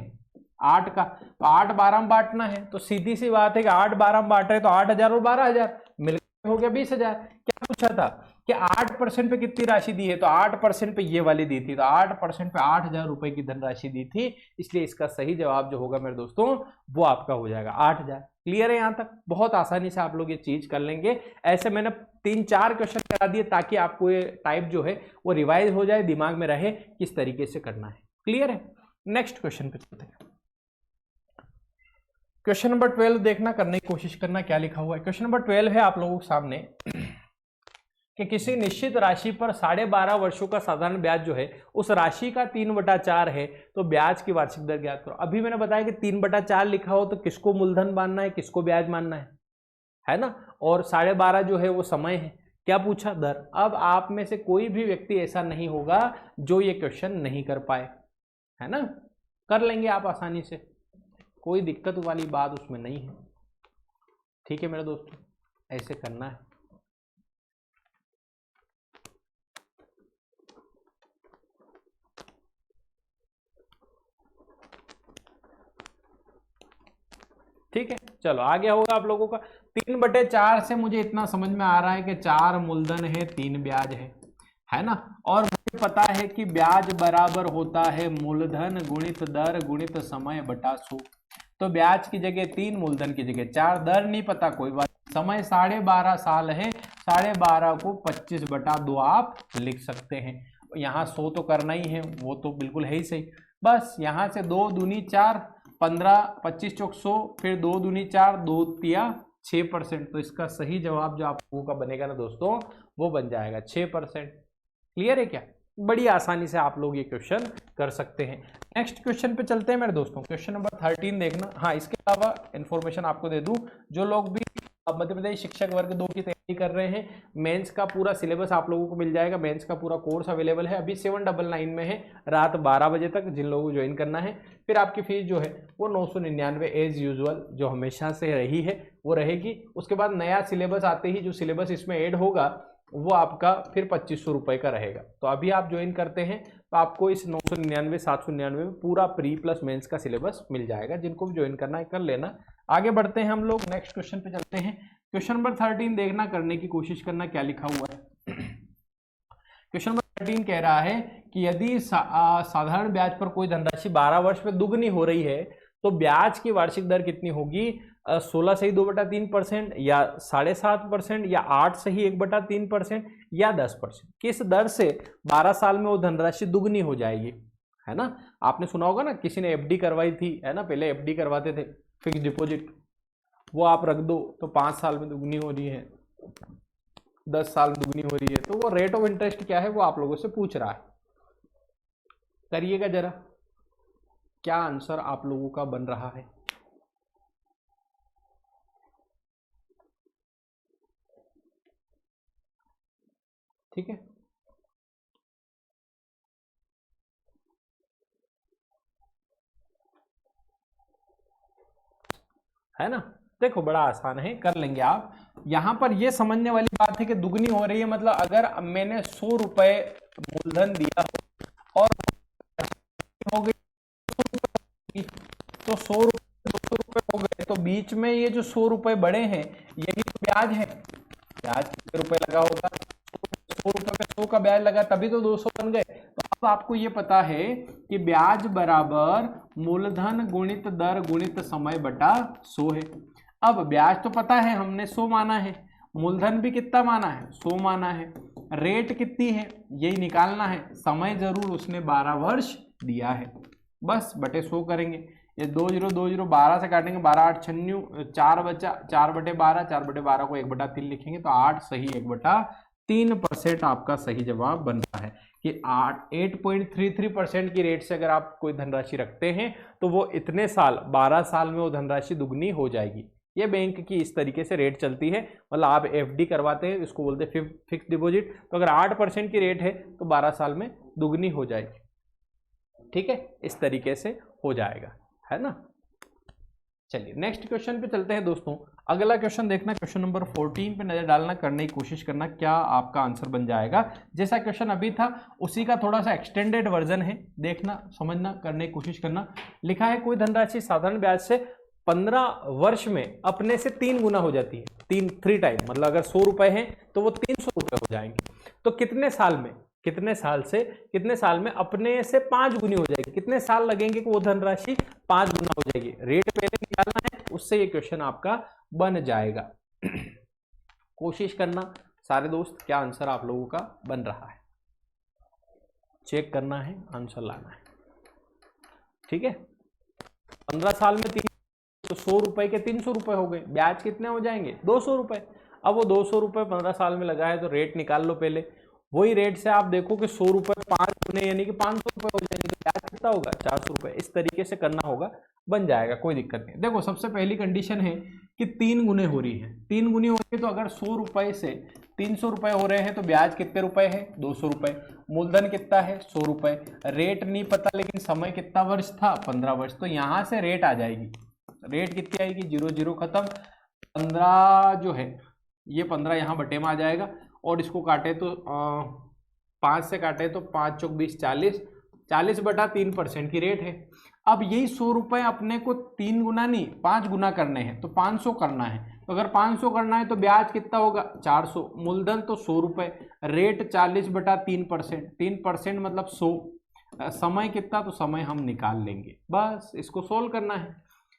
8 का। तो 8 12 में बांटना है, तो सीधी सी बात है कि 8 12 में बांट रहे तो 8,000 और 12,000 मिलकर हो गया 20,000। क्या पूछा था कि 8% पे कितनी राशि दी है? तो 8% पे ये वाली दी थी, तो 8% पे 8,000 रुपए की धनराशि दी थी, इसलिए इसका सही जवाब जो होगा मेरे दोस्तों वो आपका हो जाएगा 8,000। क्लियर है? यहाँ तक बहुत आसानी से आप लोग ये चीज कर लेंगे। ऐसे मैंने 3-4 क्वेश्चन करा दिए ताकि आपको ये टाइप जो है वो रिवाइज हो जाए, दिमाग में रहे किस तरीके से करना है। क्लियर है? नेक्स्ट क्वेश्चन पे चलते हैं। क्वेश्चन नंबर 12 देखना, करने की कोशिश करना क्या लिखा हुआ है। क्वेश्चन नंबर 12 है आप लोगों के सामने कि किसी निश्चित राशि पर 12.5 वर्षों का साधारण ब्याज जो है उस राशि का 3/4 है, तो ब्याज की वार्षिक दर ज्ञात करो। अभी मैंने बताया कि 3/4 लिखा हो तो किसको मूलधन मानना है, किसको ब्याज मानना है ना। और 12.5 जो है वो समय है। क्या पूछा? दर। अब आप में से कोई भी व्यक्ति ऐसा नहीं होगा जो ये क्वेश्चन नहीं कर पाए, है ना। कर लेंगे आप आसानी से, कोई दिक्कत वाली बात उसमें नहीं है। ठीक है मेरे दोस्तों, ऐसे करना है। ठीक है, चलो आगे होगा आप लोगों का। 3/4 से मुझे इतना समझ में आ रहा है कि 4 मूलधन है, 3 ब्याज है ना। और मुझे पता है कि ब्याज बराबर होता है मूलधन गुणित दर गुणित समय बटा 100। तो ब्याज की जगह 3, मूलधन की जगह 4, दर नहीं पता कोई बात। समय 12.5 साल है, 12.5 को 25/2 आप लिख सकते हैं। यहाँ 100 तो करना ही है, वो तो बिल्कुल है ही सही। बस यहाँ से 2 दूनी 4, 15 25 चौक 100, फिर 2 दूनी 4, 2 तिया 6%। तो इसका सही जवाब जो आप लोगों का बनेगा ना दोस्तों वो बन जाएगा 6%। क्लियर है क्या? बड़ी आसानी से आप लोग ये क्वेश्चन कर सकते हैं। नेक्स्ट क्वेश्चन पे चलते हैं मेरे दोस्तों। क्वेश्चन नंबर 13 देखना। हाँ, इसके अलावा इन्फॉर्मेशन आपको दे दूं, जो लोग भी मध्य प्रदेश शिक्षक वर्ग 2 की तैयारी कर रहे हैं, मेंस का पूरा सिलेबस आप लोगों को मिल जाएगा। मेंस का पूरा कोर्स अवेलेबल है, अभी 799 में है, रात 12 बजे तक जिन लोगों को ज्वाइन करना है। फिर आपकी फीस जो है वो 999 एज यूजुअल जो हमेशा से रही है वो रहेगी। उसके बाद नया सिलेबस आते ही जो सिलेबस इसमें ऐड होगा वो आपका फिर 2500 रुपये का रहेगा। तो अभी आप ज्वाइन करते हैं तो आपको इस 999 799 में पूरा प्री प्लस मेंस का सिलेबस मिल जाएगा। जिनको भी ज्वाइन करना है कर लेना। आगे बढ़ते हैं हम लोग, नेक्स्ट क्वेश्चन पे चलते हैं। क्वेश्चन नंबर 13 देखना, करने की कोशिश करना क्या लिखा हुआ है। क्वेश्चन नंबर 13 कह रहा है कि यदि साधारण ब्याज पर कोई धनराशि 12 वर्ष में दुगनी हो रही है तो ब्याज की वार्षिक दर कितनी होगी? 16 से ही 2/3% या 7.5% या 8 से ही 1/3% या 10%। किस दर से 12 साल में वो धनराशि दुगनी हो जाएगी, है ना। आपने सुना होगा ना, किसी ने एफडी करवाई थी, है ना। पहले एफडी करवाते थे, फिक्स डिपॉजिट, वो आप रख दो तो 5 साल में दुगनी हो रही है, 10 साल में दुगनी हो रही है। तो वो रेट ऑफ इंटरेस्ट क्या है वो आप लोगों से पूछ रहा है। करिएगा जरा, क्या आंसर आप लोगों का बन रहा है। ठीक है ना। देखो बड़ा आसान है, कर लेंगे आप। यहां पर ये समझने वाली बात है कि दुगनी हो रही है, मतलब अगर मैंने 100 रुपए मूलधन दिया हो और हो गई तो 100 रुपए 200 रुपए हो गए, तो बीच में ये जो 100 रुपए बड़े हैं यही तो ब्याज है। ब्याज कितने रुपए लगा होगा? 100 रुपए पे 100 का ब्याज लगा, तभी तो 200 बन गए। तो आप तो आपको ये पता है कि ब्याज बराबर मूलधन गुणित दर गुणित समय बटा 100 है। अब ब्याज तो पता है, हमने 100 माना है, मूलधन भी कितना माना है, 100 माना है, रेट कितनी है यही निकालना है, समय जरूर उसने 12 वर्ष दिया है, बस बटे 100 करेंगे। ये 2 0 2 0 12 से काटेंगे, 12 8 96, 4 बचा, 4 बटे 12, 4 बटे 12 को 1/3 लिखेंगे तो 8 सही 1/3% आपका सही जवाब बन रहा है कि 8.33% की रेट से अगर आप कोई धनराशि रखते हैं तो वो इतने साल 12 साल में वो धनराशि दुगनी हो जाएगी। ये बैंक की इस तरीके से रेट चलती है, मतलब आप एफडी करवाते हैं, इसको बोलते हैं फिक्स डिपॉजिट, तो अगर 8% की रेट है तो 12 साल में दुगनी हो जाएगी। ठीक है, इस तरीके से हो जाएगा, है ना। चलिए नेक्स्ट क्वेश्चन पे चलते हैं दोस्तों। अगला क्वेश्चन देखना, क्वेश्चन नंबर 14 पे नजर डालना, करने की कोशिश करना क्या आपका आंसर बन जाएगा। जैसा क्वेश्चन अभी था उसी का थोड़ा सा एक्सटेंडेड वर्जन है, देखना समझना करने की कोशिश करना। लिखा है कोई धनराशि साधारण ब्याज से 15 वर्ष में अपने से 3 गुना हो जाती है, 3 टाइम, मतलब अगर 100 रुपए हैं तो वो 300 रुपए हो जाएंगे, तो कितने साल में, कितने साल में अपने से 5 गुनी हो जाएगी, कितने साल लगेंगे कि वो धनराशि 5 गुना हो जाएगी। रेट पहले निकालना है, उससे ये क्वेश्चन आपका बन जाएगा। कोशिश करना सारे दोस्त क्या आंसर आप लोगों का बन रहा है, चेक करना है, आंसर लाना है। ठीक है, 15 साल में 3 तो 100 रुपए के 300 रुपए हो गए, ब्याज कितने हो जाएंगे 200 रुपए। अब वो 200 रुपए 15 साल में लगा है तो रेट निकाल लो पहले, वही रेट से आप देखो कि 100 रुपए 5 गुने यानी कि 500 रुपए हो जाएंगे, तो ब्याज कितना होगा 400 रुपए। इस तरीके से करना होगा, बन जाएगा, कोई दिक्कत नहीं। देखो सबसे पहली कंडीशन है कि 3 गुने हो रही है, 3 गुनी हो रही है तो अगर 100 रुपए से 300 रुपए हो रहे हैं तो ब्याज कितने रुपए है 200 रुपए, मूलधन कितना है 100 रुपए, रेट नहीं पता लेकिन समय कितना वर्ष था 15 वर्ष, तो यहां से रेट आ जाएगी, रेट कितनी आएगी 0 0 खत्म, 15 जो है ये 15 यहाँ बटे में आ जाएगा, और इसको काटे तो 5 से काटे तो 5 चौक 20 40, 40/3% की रेट है। अब यही 100 रुपए अपने को 3 गुना नहीं 5 गुना करने हैं तो 500 करना है, तो अगर 500 करना है तो ब्याज कितना होगा 400, मूलधन तो 100 रुपए, रेट 40/3%, 3% मतलब 100, समय कितना, तो समय हम निकाल लेंगे, बस इसको सोल्व करना है।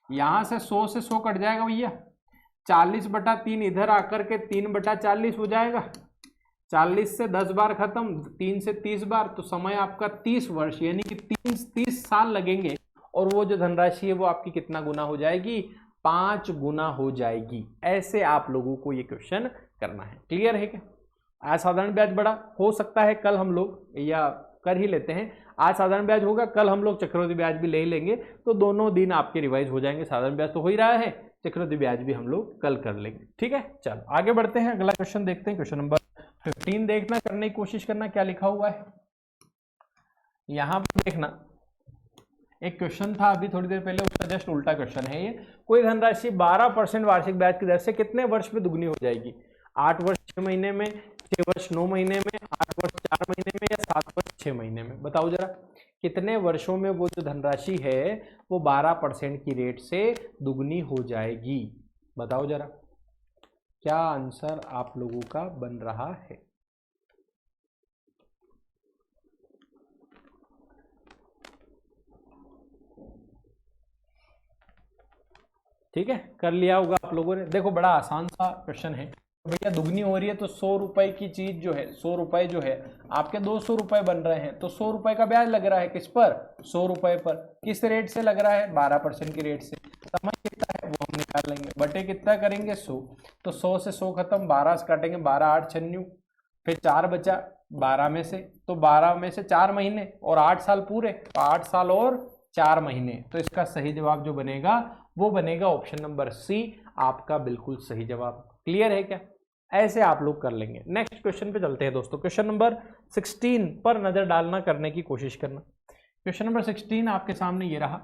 यहां से 100 से 100 कट जाएगा भैया, 40/3 इधर आकर के 3/40 हो जाएगा, 40 से 10 बार खत्म, 3 से 30 बार, तो समय आपका 30 वर्ष यानी कि 30 साल लगेंगे, और वो जो धनराशि है वो आपकी कितना गुना हो जाएगी 5 गुना हो जाएगी। ऐसे आप लोगों को ये क्वेश्चन करना है, क्लियर है क्या। आज साधारण ब्याज बड़ा हो सकता है, कल हम लोग या कर ही लेते हैं, आज साधारण ब्याज होगा, कल हम लोग चक्रवृद्धि ब्याज भी ले ही लेंगे, तो दोनों दिन आपके रिवाइज हो जाएंगे। साधारण ब्याज तो हो ही रहा है, चक्रवृद्धि ब्याज भी हम लोग कल कर लेंगे। ठीक है, चलो आगे बढ़ते हैं, अगला क्वेश्चन देखते हैं, क्वेश्चन नंबर 15 देखना, करने की कोशिश करना क्या लिखा हुआ है। यहां पर देखना एक क्वेश्चन था अभी थोड़ी देर पहले, उसका जस्ट उल्टा क्वेश्चन है ये। कोई धनराशि 12% वार्षिक ब्याज की दर से कितने वर्ष में दुगनी हो जाएगी, 8 वर्ष 6 महीने में, 6 वर्ष 9 महीने में, 8 वर्ष 4 महीने में, या 7 वर्ष 6 महीने में। बताओ जरा कितने वर्षों में वो जो धनराशि है वो 12% की रेट से दुगनी हो जाएगी। बताओ जरा क्या आंसर आप लोगों का बन रहा है। ठीक है, कर लिया होगा आप लोगों ने। देखो बड़ा आसान सा क्वेश्चन है भैया, दुगनी हो रही है तो 100 रुपए की चीज जो है 100 रुपए जो है आपके 200 रुपए बन रहे हैं, तो 100 रुपए का ब्याज लग रहा है किस पर 100 रुपए पर, किस रेट से लग रहा है 12% की रेट से। समय कितना है वो हम निकाल लेंगे, बटे कितना करेंगे 100, तो 100 से 100 खत्म, 12 से काटेंगे 12 8 96, फिर 4 बचा 12 में से, तो 12 में से 4 महीने और 8 साल पूरे, तो 8 साल और 4 महीने, तो इसका सही जवाब जो बनेगा वो बनेगा ऑप्शन नंबर सी, आपका बिल्कुल सही जवाब। क्लियर है क्या, ऐसे आप लोग कर लेंगे। नेक्स्ट क्वेश्चन पे चलते हैं दोस्तों, क्वेश्चन नंबर 16 पर नजर डालना, करने की कोशिश करना। क्वेश्चन नंबर 16 आपके सामने ये रहा,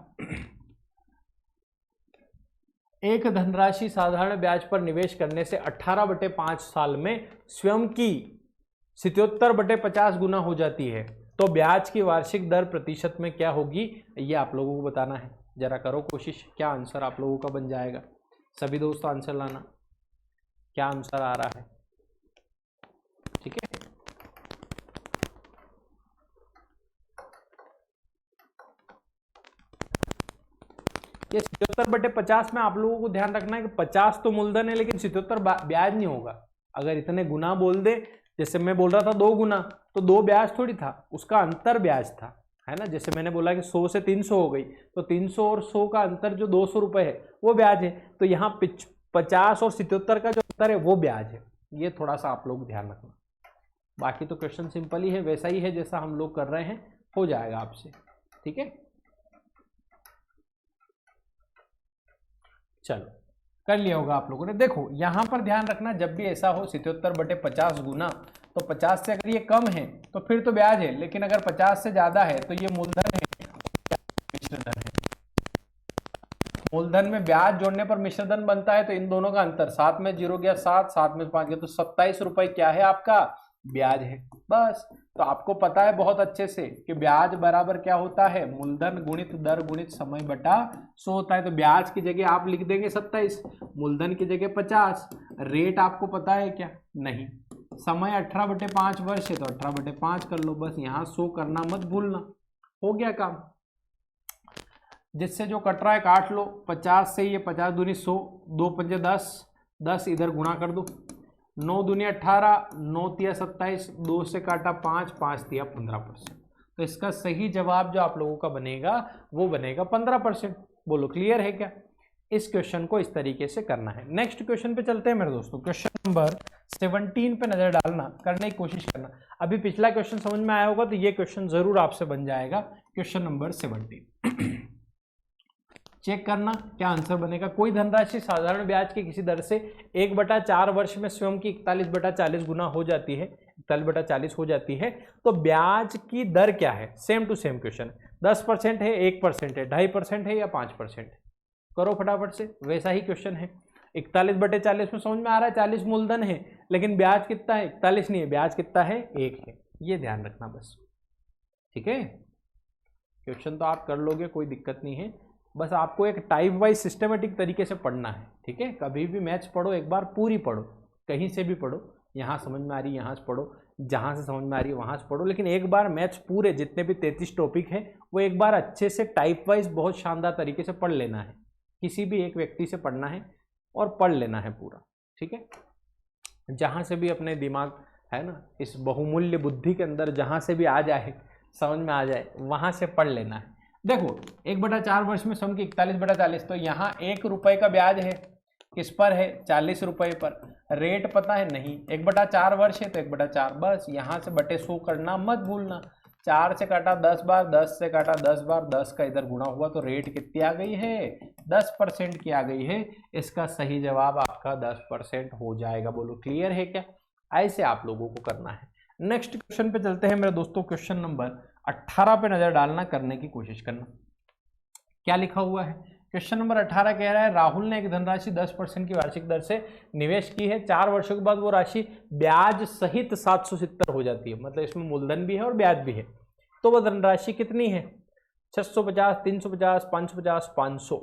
एक धनराशि साधारण ब्याज पर निवेश करने से 18/5 साल में स्वयं की 77/50 गुना हो जाती है, तो ब्याज की वार्षिक दर प्रतिशत में क्या होगी, ये आप लोगों को बताना है। जरा करो कोशिश, क्या आंसर आप लोगों का बन जाएगा। सभी दोस्त आंसर लाना, क्या आंसर आ रहा है। ठीक है, ये 77/50 में आप लोगों को ध्यान रखना है कि 50 तो मूलधन है लेकिन 77 ब्याज नहीं होगा। अगर इतने गुना बोल दे, जैसे मैं बोल रहा था 2 गुना, तो 2 ब्याज थोड़ी था, उसका अंतर ब्याज था, है ना। जैसे मैंने बोला कि 100 से 300 हो गई, तो 300 और 100 का अंतर जो 200 रुपए है वो ब्याज है। तो यहाँ 50 और 77 का जो अंतर है वो ब्याज है। ये थोड़ा सा आप लोग ध्यान रखना। बाकी तो क्वेश्चन सिंपल ही है, वैसा ही है जैसा हम लोग कर रहे हैं, हो जाएगा आपसे, ठीक है। चलो कर लिया होगा आप लोगों ने। देखो यहां पर ध्यान रखना, जब भी ऐसा हो 77/50 गुना, तो 50 से अगर ये कम है तो फिर तो ब्याज है, लेकिन अगर 50 से ज्यादा है तो ये मूलधन है, मिश्रधन है। मूलधन में ब्याज जोड़ने पर मिश्रधन बनता है, तो इन दोनों का अंतर 7 में 0 गया 7, 7 में 5 गया, तो 27 रुपए क्या है आपका ब्याज है। बस, तो आपको पता है बहुत अच्छे से कि ब्याज बराबर क्या होता है, मूलधन गुणित दर गुणित समय बटा 100 होता है। तो ब्याज की जगह आप लिख देंगे 27, मूलधन की जगह 50। रेट आपको पता है क्या, नहीं। समय 18/5 वर्ष है तो 18/5 कर लो, बस यहाँ 100 करना मत भूलना, हो गया काम। जिससे जो कट रहा है काट लो, 50 से ये 50 दूनी 100, 2 पंजे 10, 10 इधर गुणा कर दो, 9 दूनी 18, 9 तिया 27, 2 से काटा 5, 5 तिया 15%। तो इसका सही जवाब जो आप लोगों का बनेगा वो बनेगा 15%। बोलो क्लियर है क्या। इस क्वेश्चन को इस तरीके से करना है। नेक्स्ट क्वेश्चन पे चलते हैं मेरे दोस्तों। क्वेश्चन नंबर 17 पे नजर डालना, करने की कोशिश करना। अभी पिछला क्वेश्चन समझ में आया होगा तो ये क्वेश्चन जरूर आपसे बन जाएगा। क्वेश्चन नंबर 17 चेक करना क्या आंसर बनेगा। कोई धनराशि साधारण ब्याज के किसी दर से 1/4 वर्ष में स्वयं की 41/40 गुना हो जाती है, 41/40 हो जाती है, तो ब्याज की दर क्या है। सेम टू सेम क्वेश्चन, 10% है, 1% है, 2.5% है या 5%। करो फटाफट से, वैसा ही क्वेश्चन है। 41/40 में समझ में आ रहा है 40 मूलधन है, लेकिन ब्याज कितना है, 41 नहीं है, ब्याज कितना है 1 है। ये ध्यान रखना बस, ठीक है। क्वेश्चन तो आप कर लोगे, कोई दिक्कत नहीं है, बस आपको एक टाइप वाइज सिस्टमेटिक तरीके से पढ़ना है, ठीक है। कभी भी मैथ्स पढ़ो एक बार पूरी पढ़ो, कहीं से भी पढ़ो, यहाँ समझ में आ रही यहाँ से पढ़ो, जहाँ से समझ में आ रही है वहाँ से पढ़ो, लेकिन एक बार मैथ्स पूरे जितने भी 33 टॉपिक हैं वो एक बार अच्छे से टाइप वाइज बहुत शानदार तरीके से पढ़ लेना है। किसी भी एक व्यक्ति से पढ़ना है और पढ़ लेना है पूरा, ठीक है। जहाँ से भी अपने दिमाग है ना, इस बहुमूल्य बुद्धि के अंदर जहाँ से भी आ जाए, समझ में आ जाए, वहाँ से पढ़ लेना है। देखो 1/4 वर्ष में सम की 41/40, तो यहाँ 1 रुपए का ब्याज है, किस पर है 40 रुपए पर। रेट पता है नहीं, 1/4 वर्ष है तो 1/4, बस यहाँ से बटे 100 करना मत भूलना। 4 से काटा 10 बार, 10 से काटा 10 बार, 10 का इधर गुणा हुआ, तो रेट कितनी आ गई है 10% की आ गई है। इसका सही जवाब आपका 10% हो जाएगा। बोलो क्लियर है क्या। ऐसे आप लोगों को करना है। नेक्स्ट क्वेश्चन पे चलते हैं मेरे दोस्तों। क्वेश्चन नंबर 18 पे नजर डालना, करने की कोशिश करना। क्या लिखा हुआ है, क्वेश्चन नंबर 18 कह रहा है राहुल ने एक धनराशि 10% की वार्षिक दर से निवेश की है। 4 वर्षों के बाद वो राशि ब्याज सहित 770 हो जाती है, मतलब इसमें मूलधन भी है और ब्याज भी है। तो वह धनराशि कितनी है, 650, 350, 550, 500।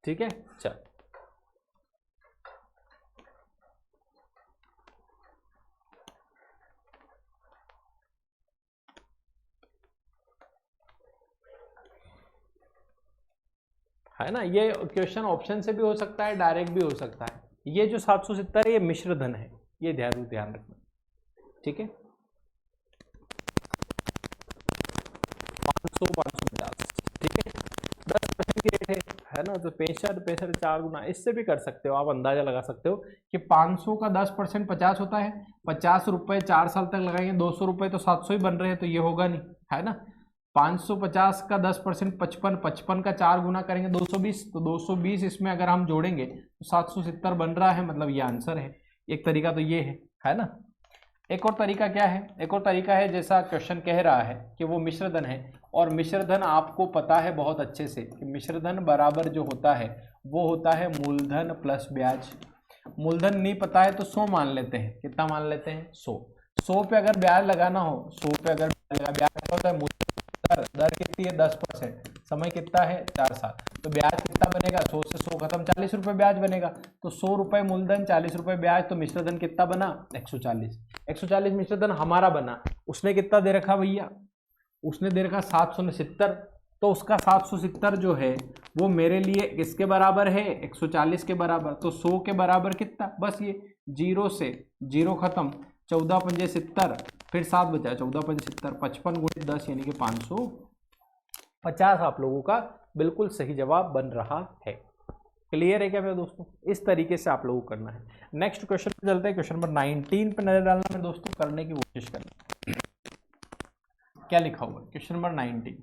ठीक है, चल है ना। ये क्वेश्चन ऑप्शन से भी हो सकता है, डायरेक्ट भी हो सकता है। ये जो 770 है ये मिश्रधन है, ये ध्यान रखना, ठीक है। 500, 550, ठीक है, 10% की रेट है ना, तो 65 4 गुना, इससे भी कर सकते हो आप, अंदाजा लगा सकते हो कि 500 का 10% 50 होता है। 50 रुपए 4 साल तक लगाएंगे, 200 रुपए तो 700 ही बन रहे हैं, तो ये होगा नहीं, है ना। 550 का 10% 55, 55 का 4 गुना करेंगे 220, तो 220 इसमें अगर हम जोड़ेंगे तो 770 बन रहा है, मतलब ये आंसर है। एक तरीका तो ये है ना। एक और तरीका क्या है, एक और तरीका है, जैसा क्वेश्चन कह रहा है कि वो मिश्रधन है, और मिश्रधन आपको पता है बहुत अच्छे से कि मिश्रधन बराबर जो होता है वो होता है मूलधन प्लस ब्याज। मूलधन नहीं पता है तो 100 मान लेते हैं, कितना मान लेते हैं 100। 100 पे अगर ब्याज लगाना हो, 100 पे अगर ब्याज होता है मूलधन दर कितनी है 10%, समय कितना है 4 साल, तो ब्याज कितना बनेगा 100 से 100 खत्म, 40 रुपये ब्याज बनेगा। तो 100 रुपये मूलधन 40 रुपये ब्याज, तो मिश्रधन कितना बना 140। 140 मिश्रधन हमारा बना, उसने कितना दे रखा भैया, उसने दे रखा 770, तो उसका 770 जो है वो मेरे लिए किसके बराबर है 140 के बराबर, तो 100 के बराबर कितना, बस ये 0 से 0 खत्म, 14 पंजे 70, फिर 7 बचा 14 पंजे 70, 55 गुणित 10 यानी कि 550 आप लोगों का बिल्कुल सही जवाब बन रहा है। क्लियर है क्या मेरे दोस्तों, इस तरीके से आप लोगों को करना है। नेक्स्ट क्वेश्चन पे चलते हैं, क्वेश्चन नंबर 19 पे नजर डालना है दोस्तों, करने की कोशिश करना। क्या लिखा हुआ है क्वेश्चन नंबर 19,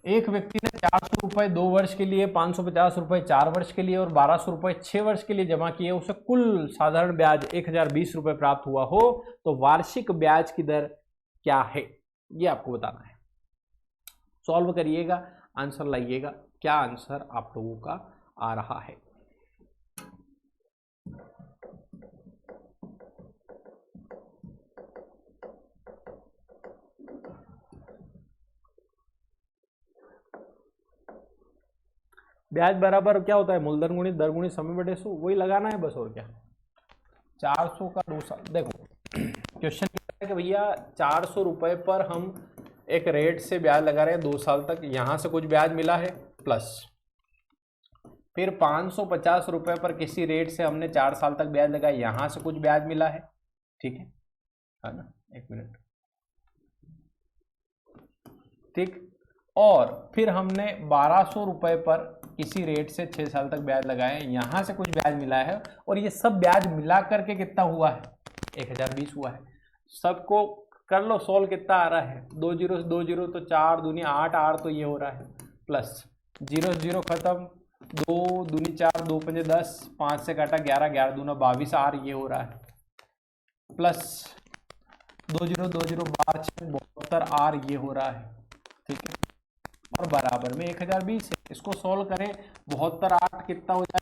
एक व्यक्ति ने 400 रुपए 2 वर्ष के लिए, 550 रुपए 4 वर्ष के लिए और 1200 रुपए 6 वर्ष के लिए जमा किए, उसे कुल साधारण ब्याज 1020 रुपए प्राप्त हुआ हो, तो वार्षिक ब्याज की दर क्या है, ये आपको बताना है। सॉल्व करिएगा, आंसर लाइएगा, क्या आंसर आप लोगों का आ रहा है। ब्याज बराबर क्या होता है, मूलधन गुणित दर गुणित समय बटे 100, वही लगाना है बस, और क्या। 400 का 2 साल, देखो क्वेश्चन क्या है कि भैया 400 रुपए पर हम एक रेट से ब्याज लगा रहे हैं 2 साल तक, यहां से कुछ ब्याज मिला है प्लस, फिर 550 रुपए पर किसी रेट से हमने 4 साल तक ब्याज लगाया, यहां से कुछ ब्याज मिला है, ठीक है ना, 1 मिनट, ठीक, और फिर हमने 1200 रुपए पर किसी रेट से 6 साल तक ब्याज लगाए, यहां से कुछ ब्याज मिला है, और ये सब ब्याज मिला करके कितना हुआ है 1020 हुआ है। सबको कर लो सोल्व, कितना आ रहा है 2 जीरो से 2 जीरो तो 4 दूनी 8, 8 तो ये हो रहा है, प्लस 0 से 0 खत्म, 2 दूनी 4, 2 पंजे 10, 5 से काटा 11, 11 दूना 22 आर ये हो रहा है, प्लस 2 जीरो 2 जीरो 12 72 आर ये हो रहा है, ठीक है, और बराबर में 1020 है। इसको सोल्व करें, 72 8 कितना हो जाए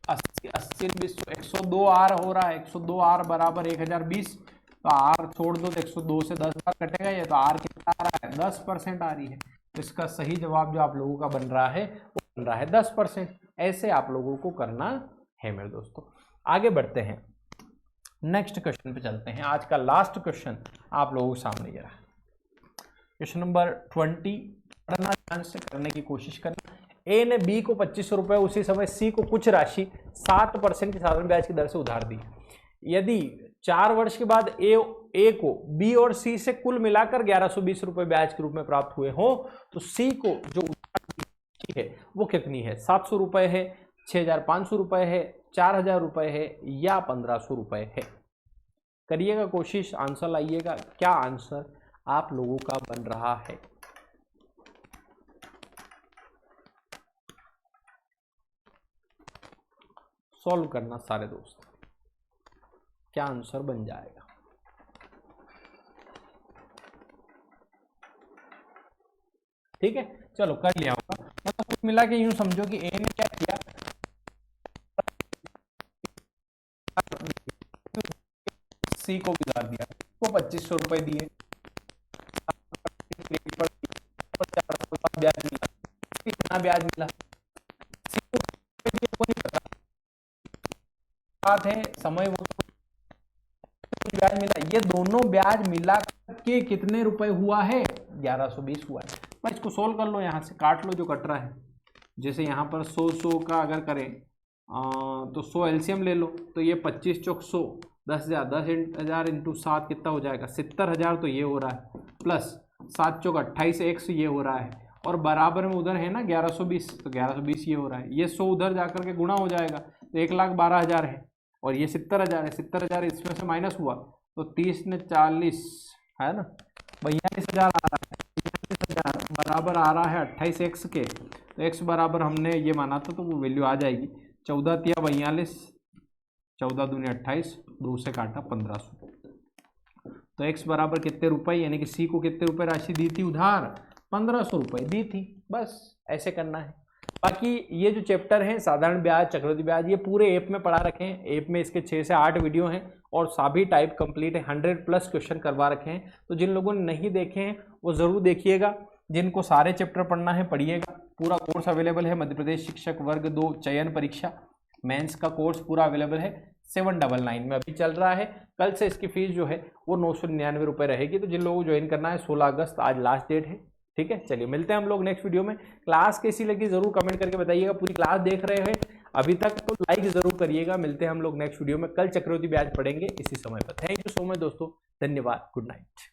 80, 80 20 102 आर हो रहा है, 102 आर बराबर 1020, तो आर छोड़ दो तो 102 से 10 बार कटेगा ये, तो आर कितना आ रहा है 10% आ रही है। तो इसका सही जवाब जो आप लोगों का बन रहा है वो बन रहा है 10%। ऐसे आप लोगों को करना है मेरे दोस्तों। आगे बढ़ते हैं, नेक्स्ट क्वेश्चन पे चलते हैं। आज का लास्ट क्वेश्चन आप लोगों के सामने ये रहा, क्वेश्चन नंबर 20, पढ़ना ध्यान से, करने की कोशिश करना। ए ने बी को 2500 रुपए, उसी समय सी को कुछ राशि 7% की साधारण ब्याज की दर से उधार दी। यदि 4 वर्ष के बाद ए को बी और सी से कुल मिलाकर 1120 रुपए ब्याज के रूप में प्राप्त हुए हो, तो सी को जो उधार दी है वो कितनी है, 700 रुपए है, 6500 रुपए है, 4000 रुपए है या 1500 रुपए है। करिएगा कोशिश, आंसर लाइएगा, क्या आंसर आप लोगों का बन रहा है। सॉल्व करना सारे दोस्त, क्या आंसर बन जाएगा। ठीक है, चलो कर लिया होगा, मतलब कुछ मिला के यूं समझो कि ए ने क्या किया, सी को उधार दिया, को 2500 रुपए दिए, ब्याज मिला, कितना ब्याज मिला सी को नहीं पता, बात है समय वो ब्याज मिला, ये दोनों ब्याज मिला के कितने रुपए हुआ है 1120 हुआ है। भाई इसको सोल्व कर लो, यहाँ से काट लो जो कट रहा है, जैसे यहाँ पर 100 का अगर करें तो 100 एलसीएम ले लो, तो ये 25 चौक 100, 10,000, 10,000 इंटू 7 कितना हो जाएगा 70,000, तो ये हो रहा है, प्लस 7 चौक 28 x ये हो रहा है, और बराबर में उधर है ना 1120, तो 1120 ये हो रहा है, ये 100 उधर जाकर के गुणा हो जाएगा, तो 1,12,000 है, और ये 70,000 है, 70,000 इसमें से माइनस हुआ तो 30 ने 40 है ना, 42,000 आ रहा है, 42,000 बराबर आ रहा है 28x के, तो x बराबर हमने ये माना था तो वो वैल्यू आ जाएगी 14 तिया 42, 14 दूनी 28, 2 से काटा 1500, तो x बराबर कितने रुपए, यानी कि सी को कितने रुपए राशि दी थी उधार, 1500 रुपए दी थी। बस ऐसे करना है। बाकी ये जो चैप्टर है साधारण ब्याज, चक्रवृद्धि ब्याज, ये पूरे ऐप में पढ़ा रखे हैं, ऐप में इसके 6 से 8 वीडियो हैं, और सभी टाइप कंप्लीट है, 100+ क्वेश्चन करवा रखे हैं। तो जिन लोगों ने नहीं देखे हैं वो ज़रूर देखिएगा, जिनको सारे चैप्टर पढ़ना है पढ़िएगा। पूरा कोर्स अवेलेबल है, मध्य प्रदेश शिक्षक वर्ग 2 चयन परीक्षा मेंस का कोर्स पूरा अवेलेबल है 799 में अभी चल रहा है। कल से इसकी फीस जो है वो 999 रुपये रहेगी। तो जिन लोगों को ज्वाइन करना है 16 अगस्त आज लास्ट डेट है। ठीक है, चलिए मिलते हैं हम लोग नेक्स्ट वीडियो में। क्लास कैसी लगी जरूर कमेंट करके बताइएगा। पूरी क्लास देख रहे हैं अभी तक तो लाइक जरूर करिएगा। मिलते हैं हम लोग नेक्स्ट वीडियो में, कल चक्रवृद्धि ब्याज पढ़ेंगे इसी समय पर। थैंक यू सो मच दोस्तों, धन्यवाद, गुड नाइट।